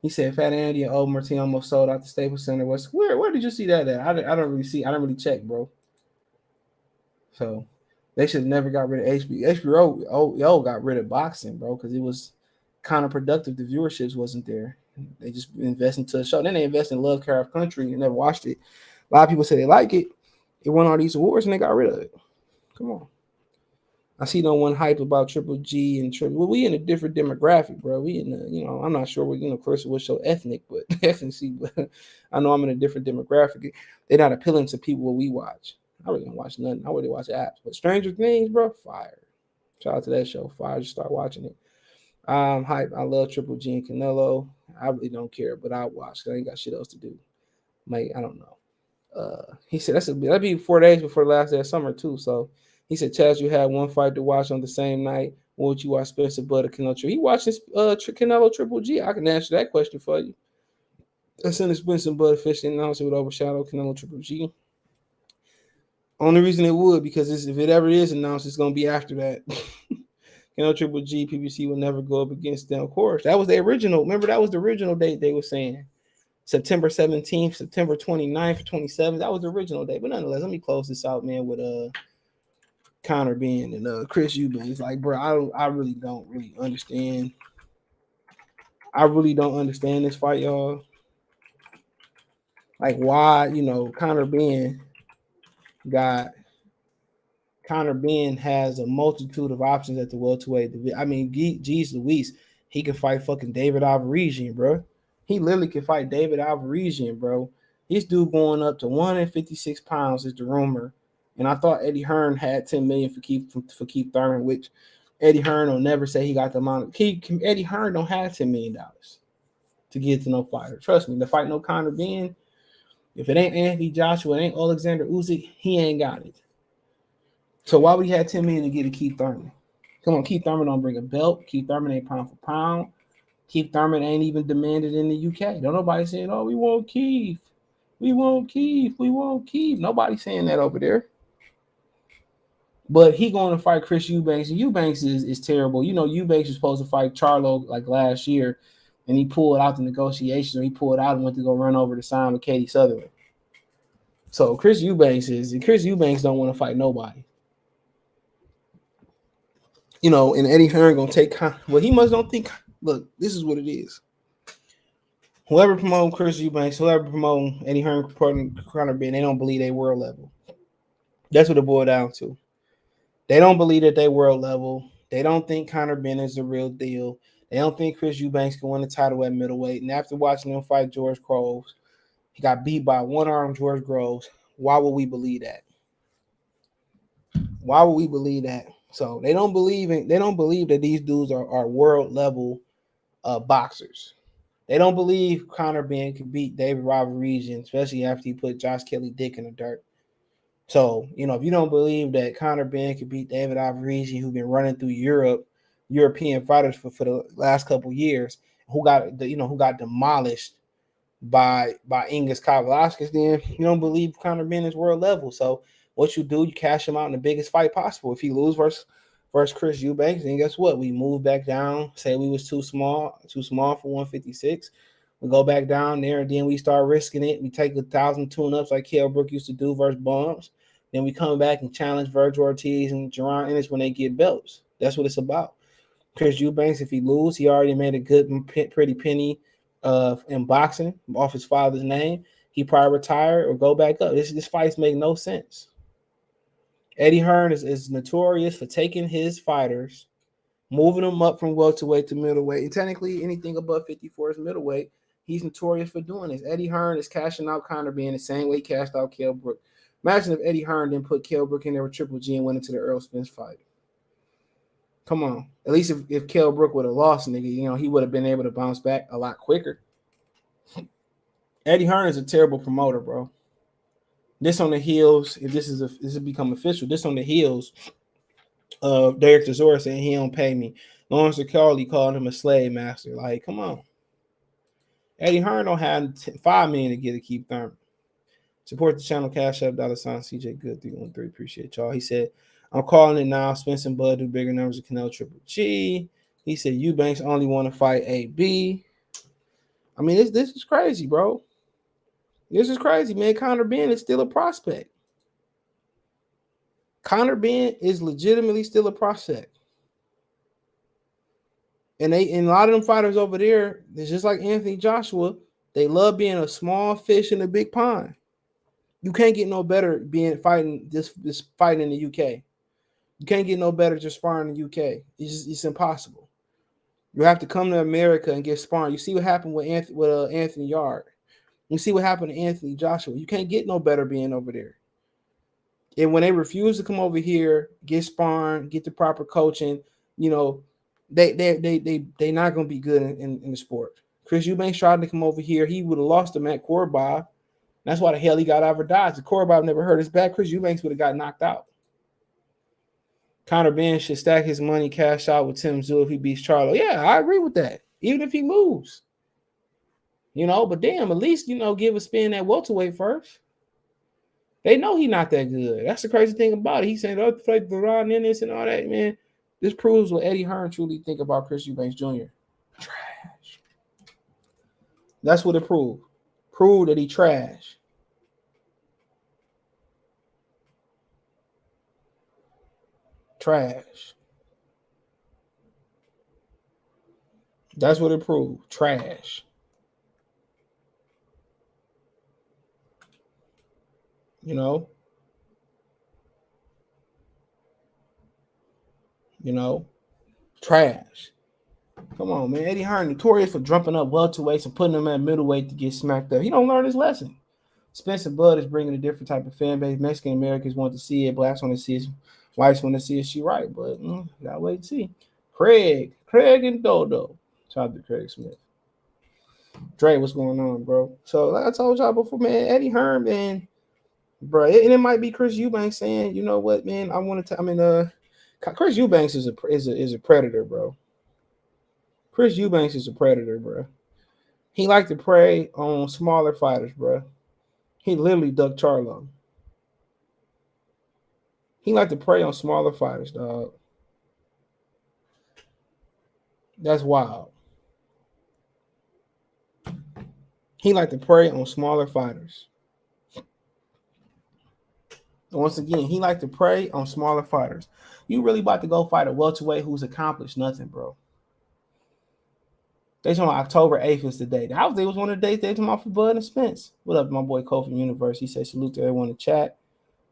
A: He said Fat Andy and Old Martin almost sold out the Staples Center. Where did you see that at? I don't really check, bro. So they should have never got rid of HBO. HBO got rid of boxing, bro, because it was counterproductive. The viewerships wasn't there. They just invest into the show. Then they invest in Love Care of Country and never watched it. A lot of people say they like it. It won all these awards and they got rid of it. Come on. I see no one hype about Triple G and Triple. Well, we in a different demographic, bro. We in the, I'm not sure what, of course, it was so ethnic, but ethnicity. But I know I'm in a different demographic. They're not appealing to people what we watch. I really don't watch nothing. I really watch apps. But Stranger Things, bro, fire. Shout out to that show. Fire. Just start watching it. Hype. I love Triple G and Canelo. I really don't care, but I watch because I ain't got shit else to do. Mate, I don't know. He said that'd be 4 days before the last day of summer too. So he said, Chaz, you had one fight to watch on the same night. Or would you watch Spencer Bud or Canelo Triple? He watching Canelo Triple G. I can answer that question for you. As soon as Spencer Bud officially announced it would overshadow Canelo Triple G. Only reason it would, because if it ever is announced, it's going to be after that. Canelo Triple G, PBC will never go up against them. Of course, that was the original. Remember, that was the original date they were saying. September 17th, September 29th, 27th. That was the original date. But nonetheless, let me close this out, man, with Conor Benn and Chris Eubanks. Like, bro, I really don't understand. I really don't understand this fight, y'all. Like, why, Conor Benn has a multitude of options at the welterweight division. I mean, geez Louise, he can fight fucking David Alvarez, bro. He literally can fight David Alvarez, bro. This dude going up to 156 pounds is the rumor. And I thought Eddie Hearn had $10 million for Keith Thurman, which Eddie Hearn will never say he got the amount of Eddie Hearn don't have $10 million to get to no fighter. Trust me, to fight no Conor Benn, if it ain't Anthony Joshua, it ain't Alexander Usyk, he ain't got it. So why would he have $10 million to get a Keith Thurman? Come on, Keith Thurman don't bring a belt. Keith Thurman ain't pound for pound. Keith Thurman ain't even demanded in the UK. Don't nobody saying, oh, we want Keith. We want Keith. We want Keith. Nobody saying that over there. But he going to fight Chris Eubanks. And Eubanks is terrible. Eubanks was supposed to fight Charlo like last year, and he pulled out the negotiations, or he pulled out and went to go run over to sign with Katie Sutherland. So Chris Eubanks don't want to fight nobody. And Eddie Hearn gonna take. Well, he must don't think. Look, this is what it is. Whoever promote Chris Eubanks, whoever promote Eddie Hearn, Conor Benn, they don't believe they world level. That's what it boiled down to. They don't believe that they world level. They don't think Conor Benn is the real deal. They don't think Chris Eubanks can win the title at middleweight. And after watching them fight George Groves, he got beat by one-armed George Groves. Why would we believe that? Why would we believe that? So they don't believe that these dudes are world level boxers. They don't believe Conor Benn can beat David Alvarez, especially after he put Josh Kelly dick in the dirt. So, if you don't believe that Conor Benn can beat David Alvarez, who's been running through European fighters for the last couple years, who got demolished by Ingus Kavalauskas, then you don't believe Conor Benn is world level. So what you do, you cash him out in the biggest fight possible. If he lose versus Chris Eubanks, then guess what? We move back down, say we was too small for 156. We go back down there, and then we start risking it. We take 1,000 tune-ups like Kell Brook used to do versus Bombs. Then we come back and challenge Virgil Ortiz and Jerron Ennis when they get belts. That's what it's about. Chris Eubanks, if he lose, he already made a good, pretty penny in boxing off his father's name. He probably retire or go back up. This fights make no sense. Eddie Hearn is notorious for taking his fighters, moving them up from welterweight to middleweight. And technically, anything above 54 is middleweight. He's notorious for doing this. Eddie Hearn is cashing out Conor Benn the same way he cashed out Kell Brook. Imagine if Eddie Hearn didn't put Kell Brook in there with Triple G and went into the Errol Spence fight. Come on. At least if Kell Brook would have lost, nigga, he would have been able to bounce back a lot quicker. Eddie Hearn is a terrible promoter, bro. This on the heels, if this has become official, this on the heels of Derek Chisora saying he don't pay me. Lawrence Carly called him a slave master. Like, come on. Eddie Hearn don't have $5 million to get to Keith Thurman. Support the channel, Cash App, $, CJ Good 313. Appreciate y'all. He said, I'm calling it now. Spence and Bud do bigger numbers of Canelo Triple G. He said, Eubanks only want to fight AB. I mean, this is crazy, bro. This is crazy, man. Conor Benn is still a prospect. Conor Benn is legitimately still a prospect. And a lot of them fighters over there, it's just like Anthony Joshua, they love being a small fish in a big pond. You can't get no better fighting this fight in the UK. You can't get no better just sparring in the UK. It's impossible. You have to come to America and get sparring. You see what happened with Anthony Yard. You see what happened to Anthony Joshua. You can't get no better being over there. And when they refuse to come over here, get sparring, get the proper coaching, they not gonna be good in the sport. Chris Eubanks tried to come over here. He would have lost him at Korobov. That's why the hell he got Alvarez. If Korobov never hurt his back, Chris Eubanks would have got knocked out. Conor Benn should stack his money, cash out with Tim Tszyu if he beats Charlo. Yeah, I agree with that. Even if he moves. But damn, at least, give a spin at welterweight first. They know he's not that good. That's the crazy thing about it. He's saying, oh, fight Veron in this and all that, man. This proves what Eddie Hearn truly think about Chris Eubanks Jr. Trash. That's what it proved. Proved that he trash. Trash. That's what it proved. Trash. Trash. Come on, man. Eddie Hearn notorious for jumping up welterweights and putting them at middleweight to get smacked up. He don't learn his lesson. Spencer Bud is bringing a different type of fan base. Mexican Americans want to see it. Blacks want to see it. Whites want to see it. She right, but gotta wait and see. Craig and Dodo. Shout out to Craig Smith. Dre, what's going on, bro? So like I told y'all before, man, Eddie Hearn, man, bro, and it might be Chris Eubanks saying, you know what, man, I want to. Chris Eubanks is a predator, bro. Chris Eubanks is a predator, bro. He like to prey on smaller fighters, bro. He literally ducked Charlo. He like to prey on smaller fighters, dog. That's wild. He like to prey on smaller fighters. Once again, he like to prey on smaller fighters. You really about to go fight a welterweight who's accomplished nothing, bro. They talking about October 8th is the day. That was one of the days they talking about for Bud and Spence. What up, my boy Kofi Universe? He said salute to everyone in the chat.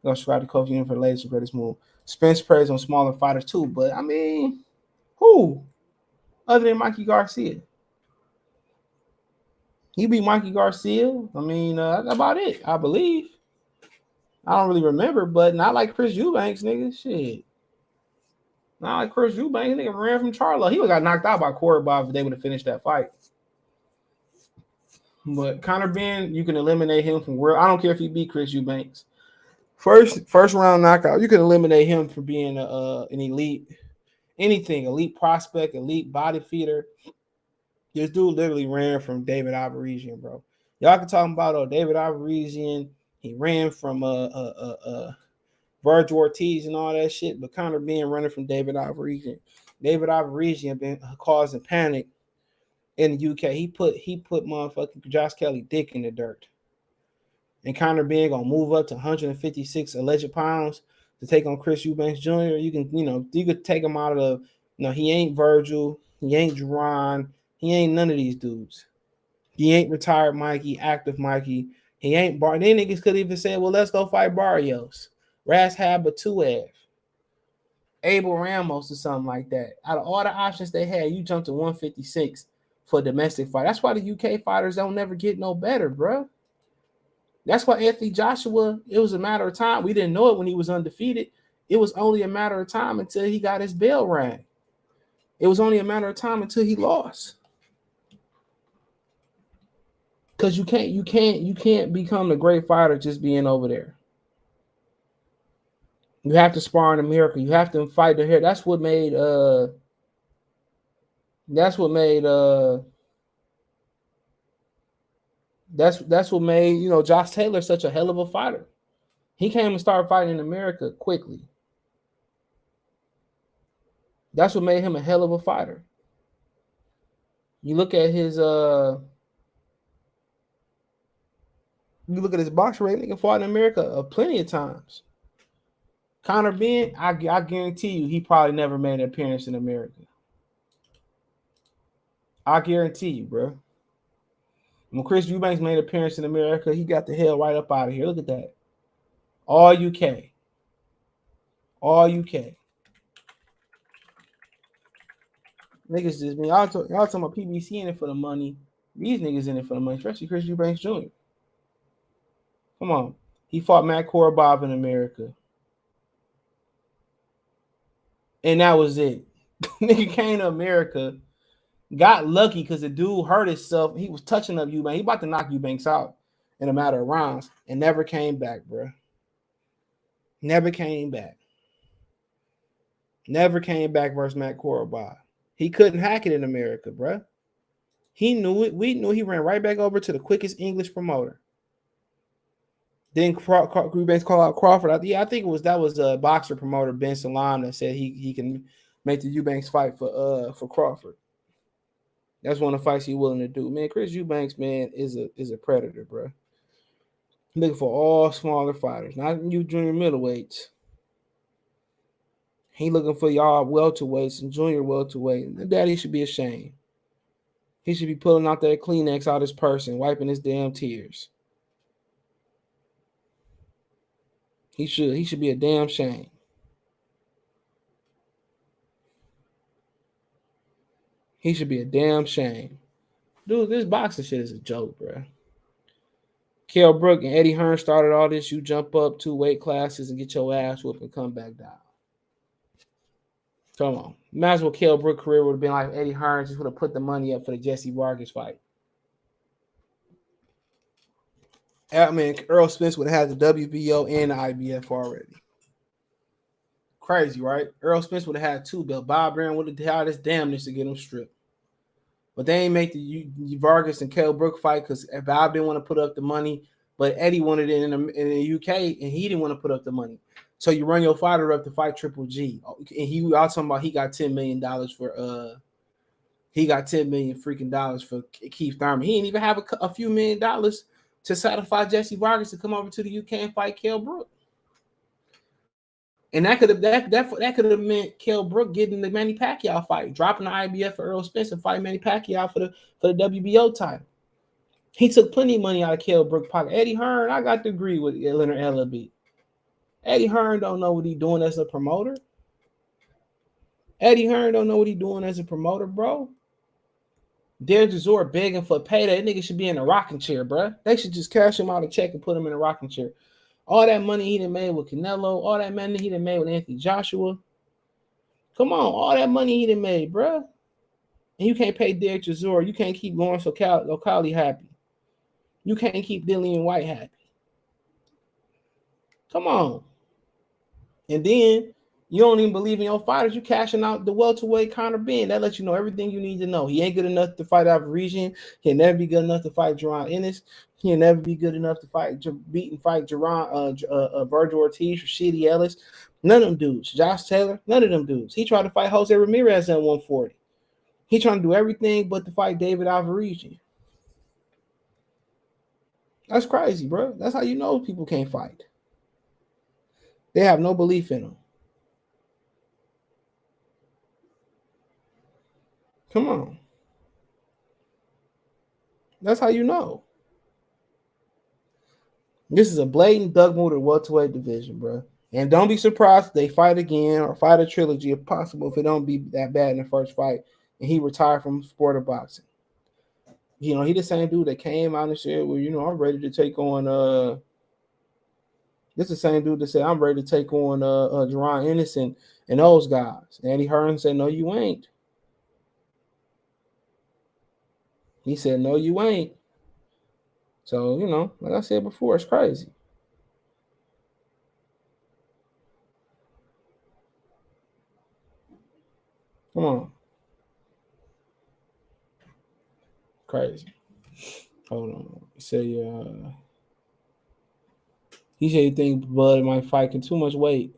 A: Go subscribe to Kofi Universe for the latest and greatest move. Spence preys on smaller fighters too, but I mean, who? Other than Mikey Garcia. He beat Mikey Garcia. I mean, that's about it, I believe. I don't really remember, but not like Chris Eubanks, nigga. Shit. Not like Chris Eubanks, nigga ran from Charlo. He would got knocked out by Corey Bob if they would have finished that fight. But Conor Benn, you can eliminate him from world. I don't care if he beat Chris Eubanks. First round knockout, you can eliminate him for being an elite, elite prospect, elite body feeder. This dude literally ran from David Alvarezzian, bro. Y'all can talk about David Alvarezzian. He ran from Virgil Ortiz and all that shit, but Conor Benn running from David Alvarezzian. David Alvarezzian been causing panic in the UK. He put motherfucking Josh Kelly dick in the dirt. And Conor Benn gonna move up to 156 alleged pounds to take on Chris Eubanks Jr. You could take him out of he ain't Virgil, he ain't Jerron, he ain't none of these dudes. He ain't retired Mikey, active Mikey. He ain't Bar. Then niggas could even say, well, let's go fight Barrios, Ras Habatuev, Abel Ramos, or something like that. Out of all the options they had, you jumped to 156 for a domestic fight. That's why the UK fighters don't never get no better, bro. That's why Anthony Joshua, it was a matter of time. We didn't know it when he was undefeated. It was only a matter of time until he got his bell rang. It was only a matter of time until he lost. Because you can't become a great fighter just being over there. You have to spar in America. You have to fight the hair. That's what made Josh Taylor such a hell of a fighter. He came and started fighting in America quickly. That's what made him a hell of a fighter. You look at his box rate, nigga fought in America plenty of times. Conor Benn, I guarantee you, he probably never made an appearance in America. I guarantee you, bro. When Chris Eubanks made an appearance in America, he got the hell right up out of here. Look at that. All UK. All UK. Niggas just mean y'all talking about PBC in it for the money. These niggas in it for the money, especially Chris Eubanks Jr. Come on. He fought Matt Korobov in America. And that was it. Nigga came to America, got lucky because the dude hurt himself. He was touching up Eubanks. He about to knock Eubanks out in a matter of rounds and never came back, bro. Never came back. Never came back versus Matt Corby. He couldn't hack it in America, bruh. He knew it. We knew. He ran right back over to the quickest English promoter. Then Eubanks called out Crawford. I think that was a boxer promoter, Ben Salam, that said he can make the Eubanks fight for Crawford. That's one of the fights he's willing to do. Man, Chris Eubanks, man, is a predator, bro. Looking for all smaller fighters, not you junior middleweights. He looking for y'all welterweights and junior welterweight. Daddy should be ashamed. He should be pulling out that Kleenex out his purse and wiping his damn tears. He should be a damn shame. He should be a damn shame. Dude, this boxing shit is a joke, bro. Kell Brook and Eddie Hearn started all this. You jump up 2 weight classes and get your ass whooped and come back down. Come on. Imagine what Kell Brook's career would have been like if Eddie Hearn just would have put the money up for the Jesse Vargas fight. I mean, Errol Spence would have had the WBO and the IBF already. Crazy, right? Errol Spence would have had 2 belts. Bob Arum would have had his damnness to get him stripped. But they ain't make the Vargas and Kell Brook fight because Bob didn't want to put up the money, but Eddie wanted it in the UK, and he didn't want to put up the money. So you run your fighter up to fight Triple G, and he was talking about he got $10 million for $10 million freaking dollars for Keith Thurman. He didn't even have a few $1 million to satisfy Jesse Vargas to come over to the UK and fight Kell Brook. And that could have meant Kell Brook getting the Manny Pacquiao fight, dropping the IBF for Errol Spence and fighting Manny Pacquiao for the WBO title. He took plenty of money out of Kell Brook's pocket. Eddie Hearn, I got to agree with Leonard Ellaby. Eddie Hearn don't know what he's doing as a promoter. Eddie Hearn don't know what he's doing as a promoter, bro. Derek Chisora begging for payday. That nigga should be in a rocking chair, bro. They should just cash him out a check and put him in a rocking chair. All that money he done made with Canelo, all that money he done made with Anthony Joshua. Come on, all that money he done made, bro. And you can't pay Derek Chisora. You can't keep Lawrence O'Callaghan happy. You can't keep Dillian White happy. Come on. And then you don't even believe in your fighters. You cashing out the welterweight Conor Benn. That lets you know everything you need to know. He ain't good enough to fight Avaresian. He'll never be good enough to fight Jerron Ennis. He'll never be good enough to fight Virgil Ortiz, Rashidi Ellis. None of them dudes. Josh Taylor, none of them dudes. He tried to fight Jose Ramirez at 140. He trying to do everything but to fight David Avaresian. That's crazy, bro. That's how you know people can't fight. They have no belief in them. Come on. That's how you know. This is a blatant dug move to the welterweight division, bro. And don't be surprised if they fight again or fight a trilogy if possible, if it don't be that bad in the first fight and he retired from sport of boxing. You know, he the same dude that came out and said, well, you know, I'm ready to take on this is the same dude that said, I'm ready to take on Jerron Ennis and those guys. And Eddie Hearn said, no, you ain't. He said, no, you ain't. So, you know, like I said before, it's crazy. Come on. Crazy. Hold on. He said, he said he think Bud might fight too much weight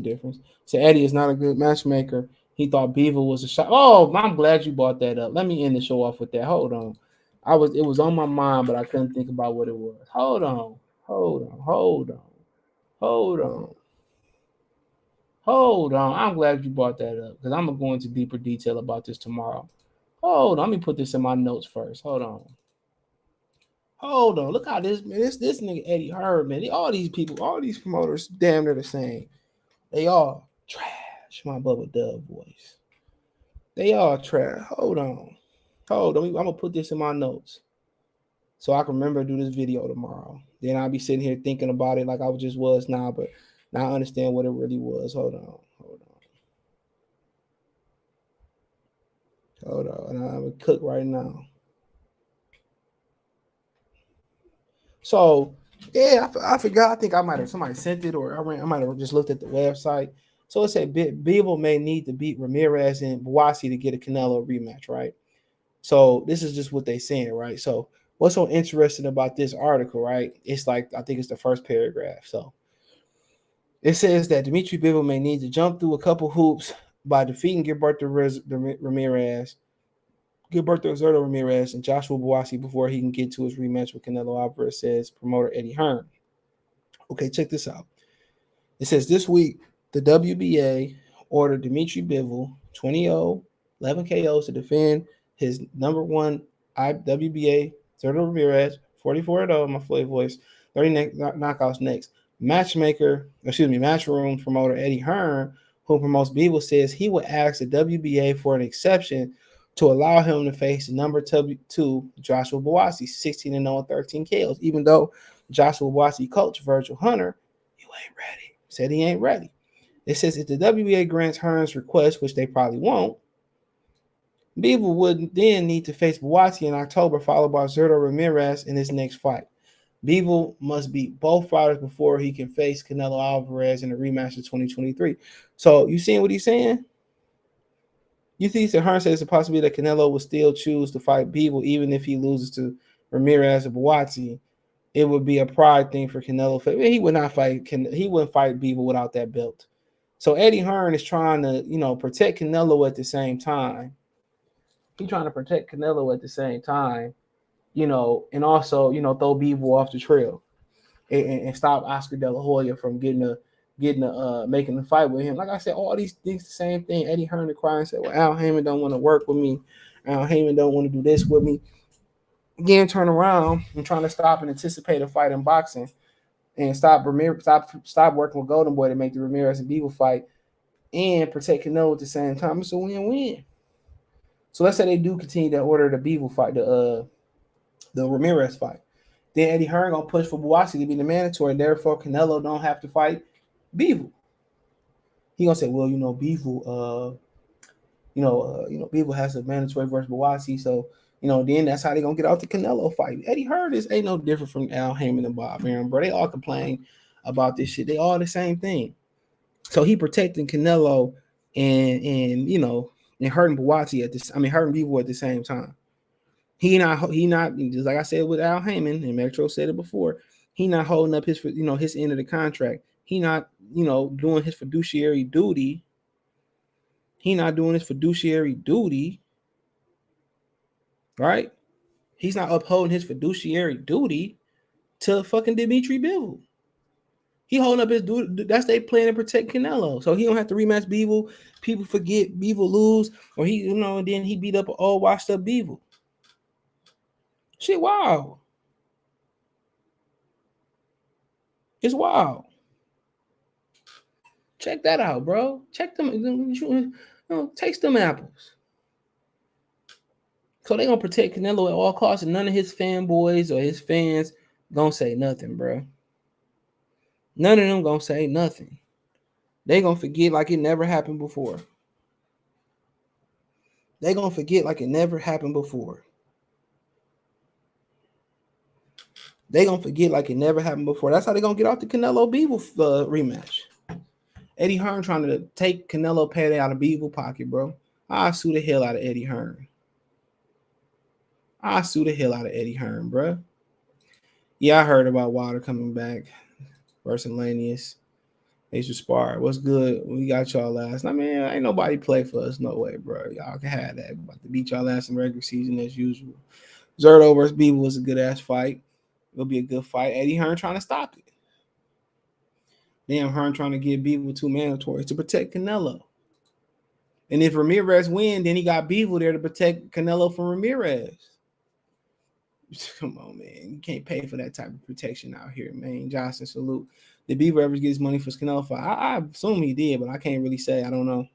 A: difference. So Eddie is not a good matchmaker. He thought Beaver was a shot. Oh, I'm glad you brought that up. Let me end the show off with that. Hold on. It was on my mind, but I couldn't think about what it was. Hold on. I'm glad you brought that up because I'm gonna go into deeper detail about this tomorrow. Hold on. Let me put this in my notes first. Hold on. Look how this nigga Eddie Hearn, man. All these people, all these promoters, damn near the same. They all trash. My Bubba Dub voice. They all trash. Hold on. I'm gonna put this in my notes so I can remember to do this video tomorrow. Then I'll be sitting here thinking about it like I just was now, but now I understand what it really was. Hold on. And I'm gonna cook right now. So yeah, I forgot. I think I might have somebody sent it, or I might have just looked at the website. So it said Bivol may need to beat Ramirez and Buatsi to get a Canelo rematch, right? So this is just what they're saying, right? So what's so interesting about this article, right? It's like, I think it's the first paragraph. So it says that Dimitri Bivol may need to jump through a couple hoops by defeating Gilberto Ramirez, and Joshua Buatsi before he can get to his rematch with Canelo Alvarez, says promoter Eddie Hearn. Okay, check this out. It says this week, the WBA ordered Dimitri Bivol 20-0, 11 KOs to defend his number one WBA, Zerto Ramirez, 44-0, my flavor voice, 30 knockouts next. Matchroom promoter Eddie Hearn, who promotes Bivol, says he would ask the WBA for an exception to allow him to face the number 2 Joshua Buatsi, 16-0, 13 KOs, even though Joshua Buatsi coach Virgil Hunter, you ain't ready. Said he ain't ready. It says if the WBA grants Hearn's request, which they probably won't, Bivol would then need to face Buatsi in October, followed by Zerto Ramirez in his next fight. Bivol must beat both fighters before he can face Canelo Alvarez in a rematch of 2023. So you seeing what he's saying? You think that Hearn says it's a possibility that Canelo will still choose to fight Bivol even if he loses to Ramirez or Buatsi. It would be a pride thing for Canelo. He would not fight. He wouldn't fight Bivol without that belt. So Eddie Hearn is trying to, protect Canelo at the same time. He's trying to protect Canelo at the same time, and also, throw Bivol off the trail and stop Oscar De La Hoya from making the fight with him. Like I said, all these things, the same thing. Eddie Hearn to cry and say, well, Al Heyman don't want to work with me. Al Heyman don't want to do this with me. Again, turn around and trying to stop and anticipate a fight in boxing and stop working with Golden Boy to make the Ramirez and Bivol fight and protect Canelo at the same time. It's a win-win. So let's say they do continue to order the Bivol fight, the Ramirez fight. Then Eddie Hearn gonna push for Buatsi to be the mandatory, therefore Canelo don't have to fight Bivol. He gonna say, well, Bivol, Bivol has a mandatory versus Buatsi, so then that's how they gonna get out the Canelo fight. Eddie Hearn ain't no different from Al Heyman and Bob Arum, bro. They all complain about this shit. They all the same thing. So he protecting Canelo and hurting Buatsi hurting Bivol at the same time. He not just like I said with Al Heyman, and Metro said it before. He not holding up his his end of the contract. He not doing his fiduciary duty. He not doing his fiduciary duty. Right? He's not upholding his fiduciary duty to fucking Dimitri Bivol. He holding up his duty. That's they plan to protect Canelo, so he don't have to rematch Bivol. People forget Bivol lose, or then he beat up an old washed up Bivol. Shit, wow. It's wild. Check that out, bro. Check them. Taste them apples. So they gonna protect Canelo at all costs, and none of his fanboys or his fans gonna say nothing, bro. None of them gonna say nothing. They gonna forget like it never happened before. They gonna forget like it never happened before. They gonna forget like it never happened before. That's how they gonna get out the Canelo Bivol rematch. Eddie Hearn trying to take Canelo payday out of Bivol pocket, bro. I sue the hell out of Eddie Hearn. Bro. Yeah, I heard about Wilder coming back versus Lanius. They should spar. What's good? We got y'all last. Ain't nobody play for us. No way, bro. Y'all can have that. About to beat y'all ass in regular season as usual. Zerto versus Bivol was a good ass fight. It'll be a good fight. Eddie Hearn trying to stop it. Damn, Hearn trying to give Bivol 2 mandatories to protect Canelo. And if Ramirez win, then he got Bivol there to protect Canelo from Ramirez. Come on, man. You can't pay for that type of protection out here, man. Johnson, salute. Did Bivol ever get his money for his Canelo fight? I assume he did, but I can't really say. I don't know.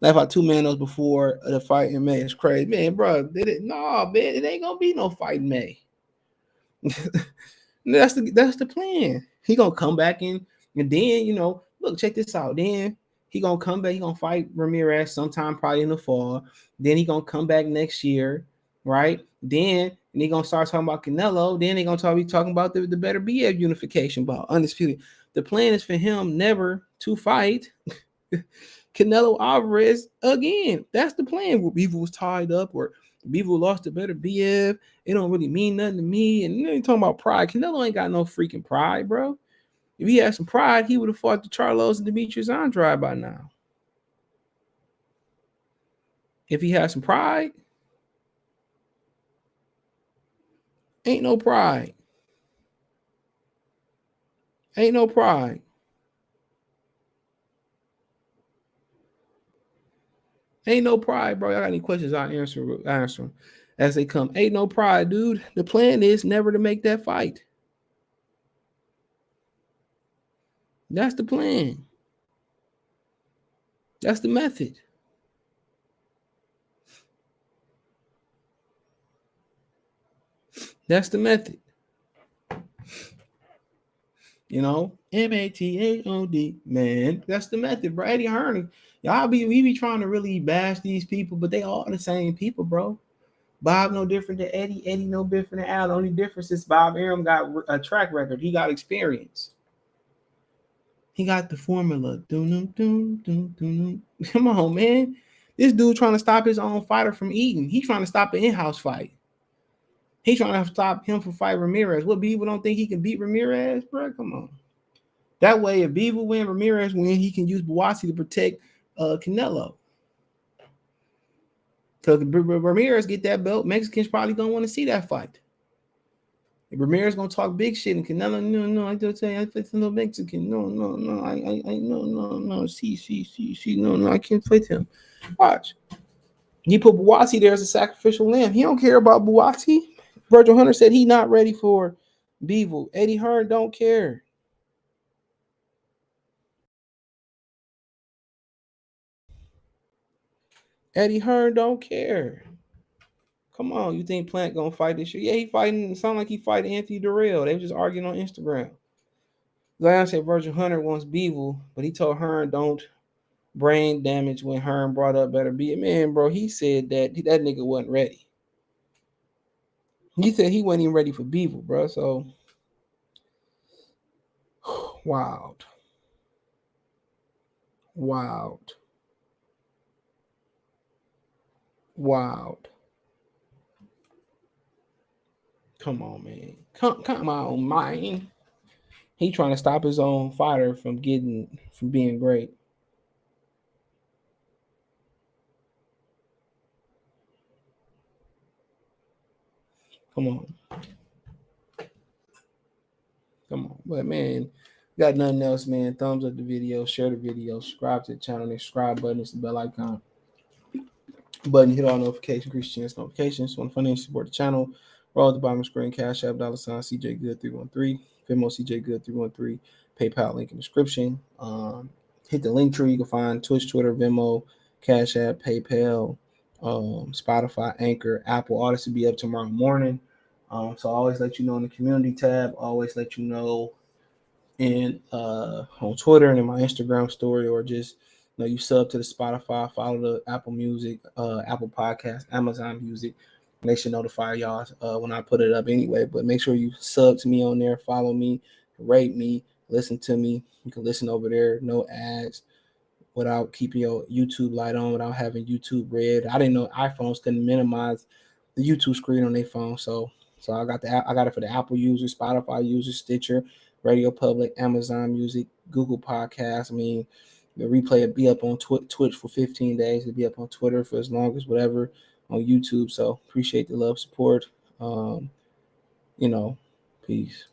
A: Left out 2 manos before the fight in May. It's crazy. Man, bro, did it? No, man, it ain't going to be no fight in May. That's the plan. He gonna come back in, and then look, check this out. Then he gonna come back. He gonna fight Ramirez sometime probably in the fall. Then he gonna come back next year, right? Then he gonna start talking about Canelo. Then they gonna be talking about the better BF unification bout undisputed. The plan is for him never to fight Canelo Alvarez again. That's the plan. Where Beaver was tied up, or Beaver lost a better BF. It don't really mean nothing to me. And you talking about pride. Canelo ain't got no freaking pride, bro. If he had some pride, he would have fought the Charlos and Demetrius Andrade by now. If he had some pride, ain't no pride. Ain't no pride. Ain't no pride, bro. Y'all got any questions? I'll answer them as they come. Ain't no pride, dude. The plan is never to make that fight. That's the plan. That's the method. That's the method. You know, MATAOD, man. That's the method, bro. Eddie Hearn, we be trying to really bash these people, but they all the same people, bro. Bob no different than Eddie. Eddie no different than Al. The only difference is Bob Arum got a track record. He got experience. He got the formula. Come on, man. This dude trying to stop his own fighter from eating. He's trying to stop an in-house fight. He's trying to stop him from fighting Ramirez. What, Beaver don't think he can beat Ramirez, bro? Come on. That way, if Beaver win, Ramirez win, he can use Buatsi to protect Canelo. Because if Ramirez get that belt, Mexicans probably gonna want to see that fight. If Ramirez gonna talk big shit and Canelo, no, I don't say I fight no Mexican. No, no, see, no, I can't fight him. Watch. He put Buatsi there as a sacrificial lamb. He don't care about Buatsi. Virgil Hunter said he not ready for Beaver. Eddie Hearn don't care. Eddie Hearn don't care. Come on, you think Plant gonna fight this year? Yeah, he fighting. It sound like he fighting Anthony Durrell. They were just arguing on Instagram. Like I said, Virgil Hunter wants Beaver, but he told Hearn don't brain damage when Hearn brought up better be. Man, bro, he said that nigga wasn't ready. He said he wasn't even ready for Beaver, bro. So wild. Come on, man. Come on, man. He trying to stop his own fighter from being great. Come on. But man, got nothing else, man. Thumbs up the video, share the video, subscribe to the channel. The subscribe button is the bell icon button. Hit all notifications, increase chance notifications. Want to financially support the channel? Roll at the bottom of the screen, Cash App, $ CJ Good 313, Venmo CJ Good 313, PayPal link in the description. Hit the link tree. You can find Twitch, Twitter, Venmo, Cash App, PayPal, Spotify, Anchor, Apple. All this will be up tomorrow morning. So I always let you know in the community tab. Always let you know in on Twitter and in my Instagram story, or just you sub to the Spotify, follow the Apple Music, Apple Podcast, Amazon Music. They should notify y'all when I put it up anyway. But make sure you sub to me on there, follow me, rate me, listen to me. You can listen over there, no ads, without keeping your YouTube light on, without having YouTube red. I didn't know iPhones couldn't minimize the YouTube screen on their phone, so I got it for the Apple users, Spotify users, Stitcher, Radio Public, Amazon Music, Google Podcasts. I mean, the replay will be up on Twitch for 15 days. It'll be up on Twitter for as long as whatever, on YouTube. So appreciate the love, support. Peace.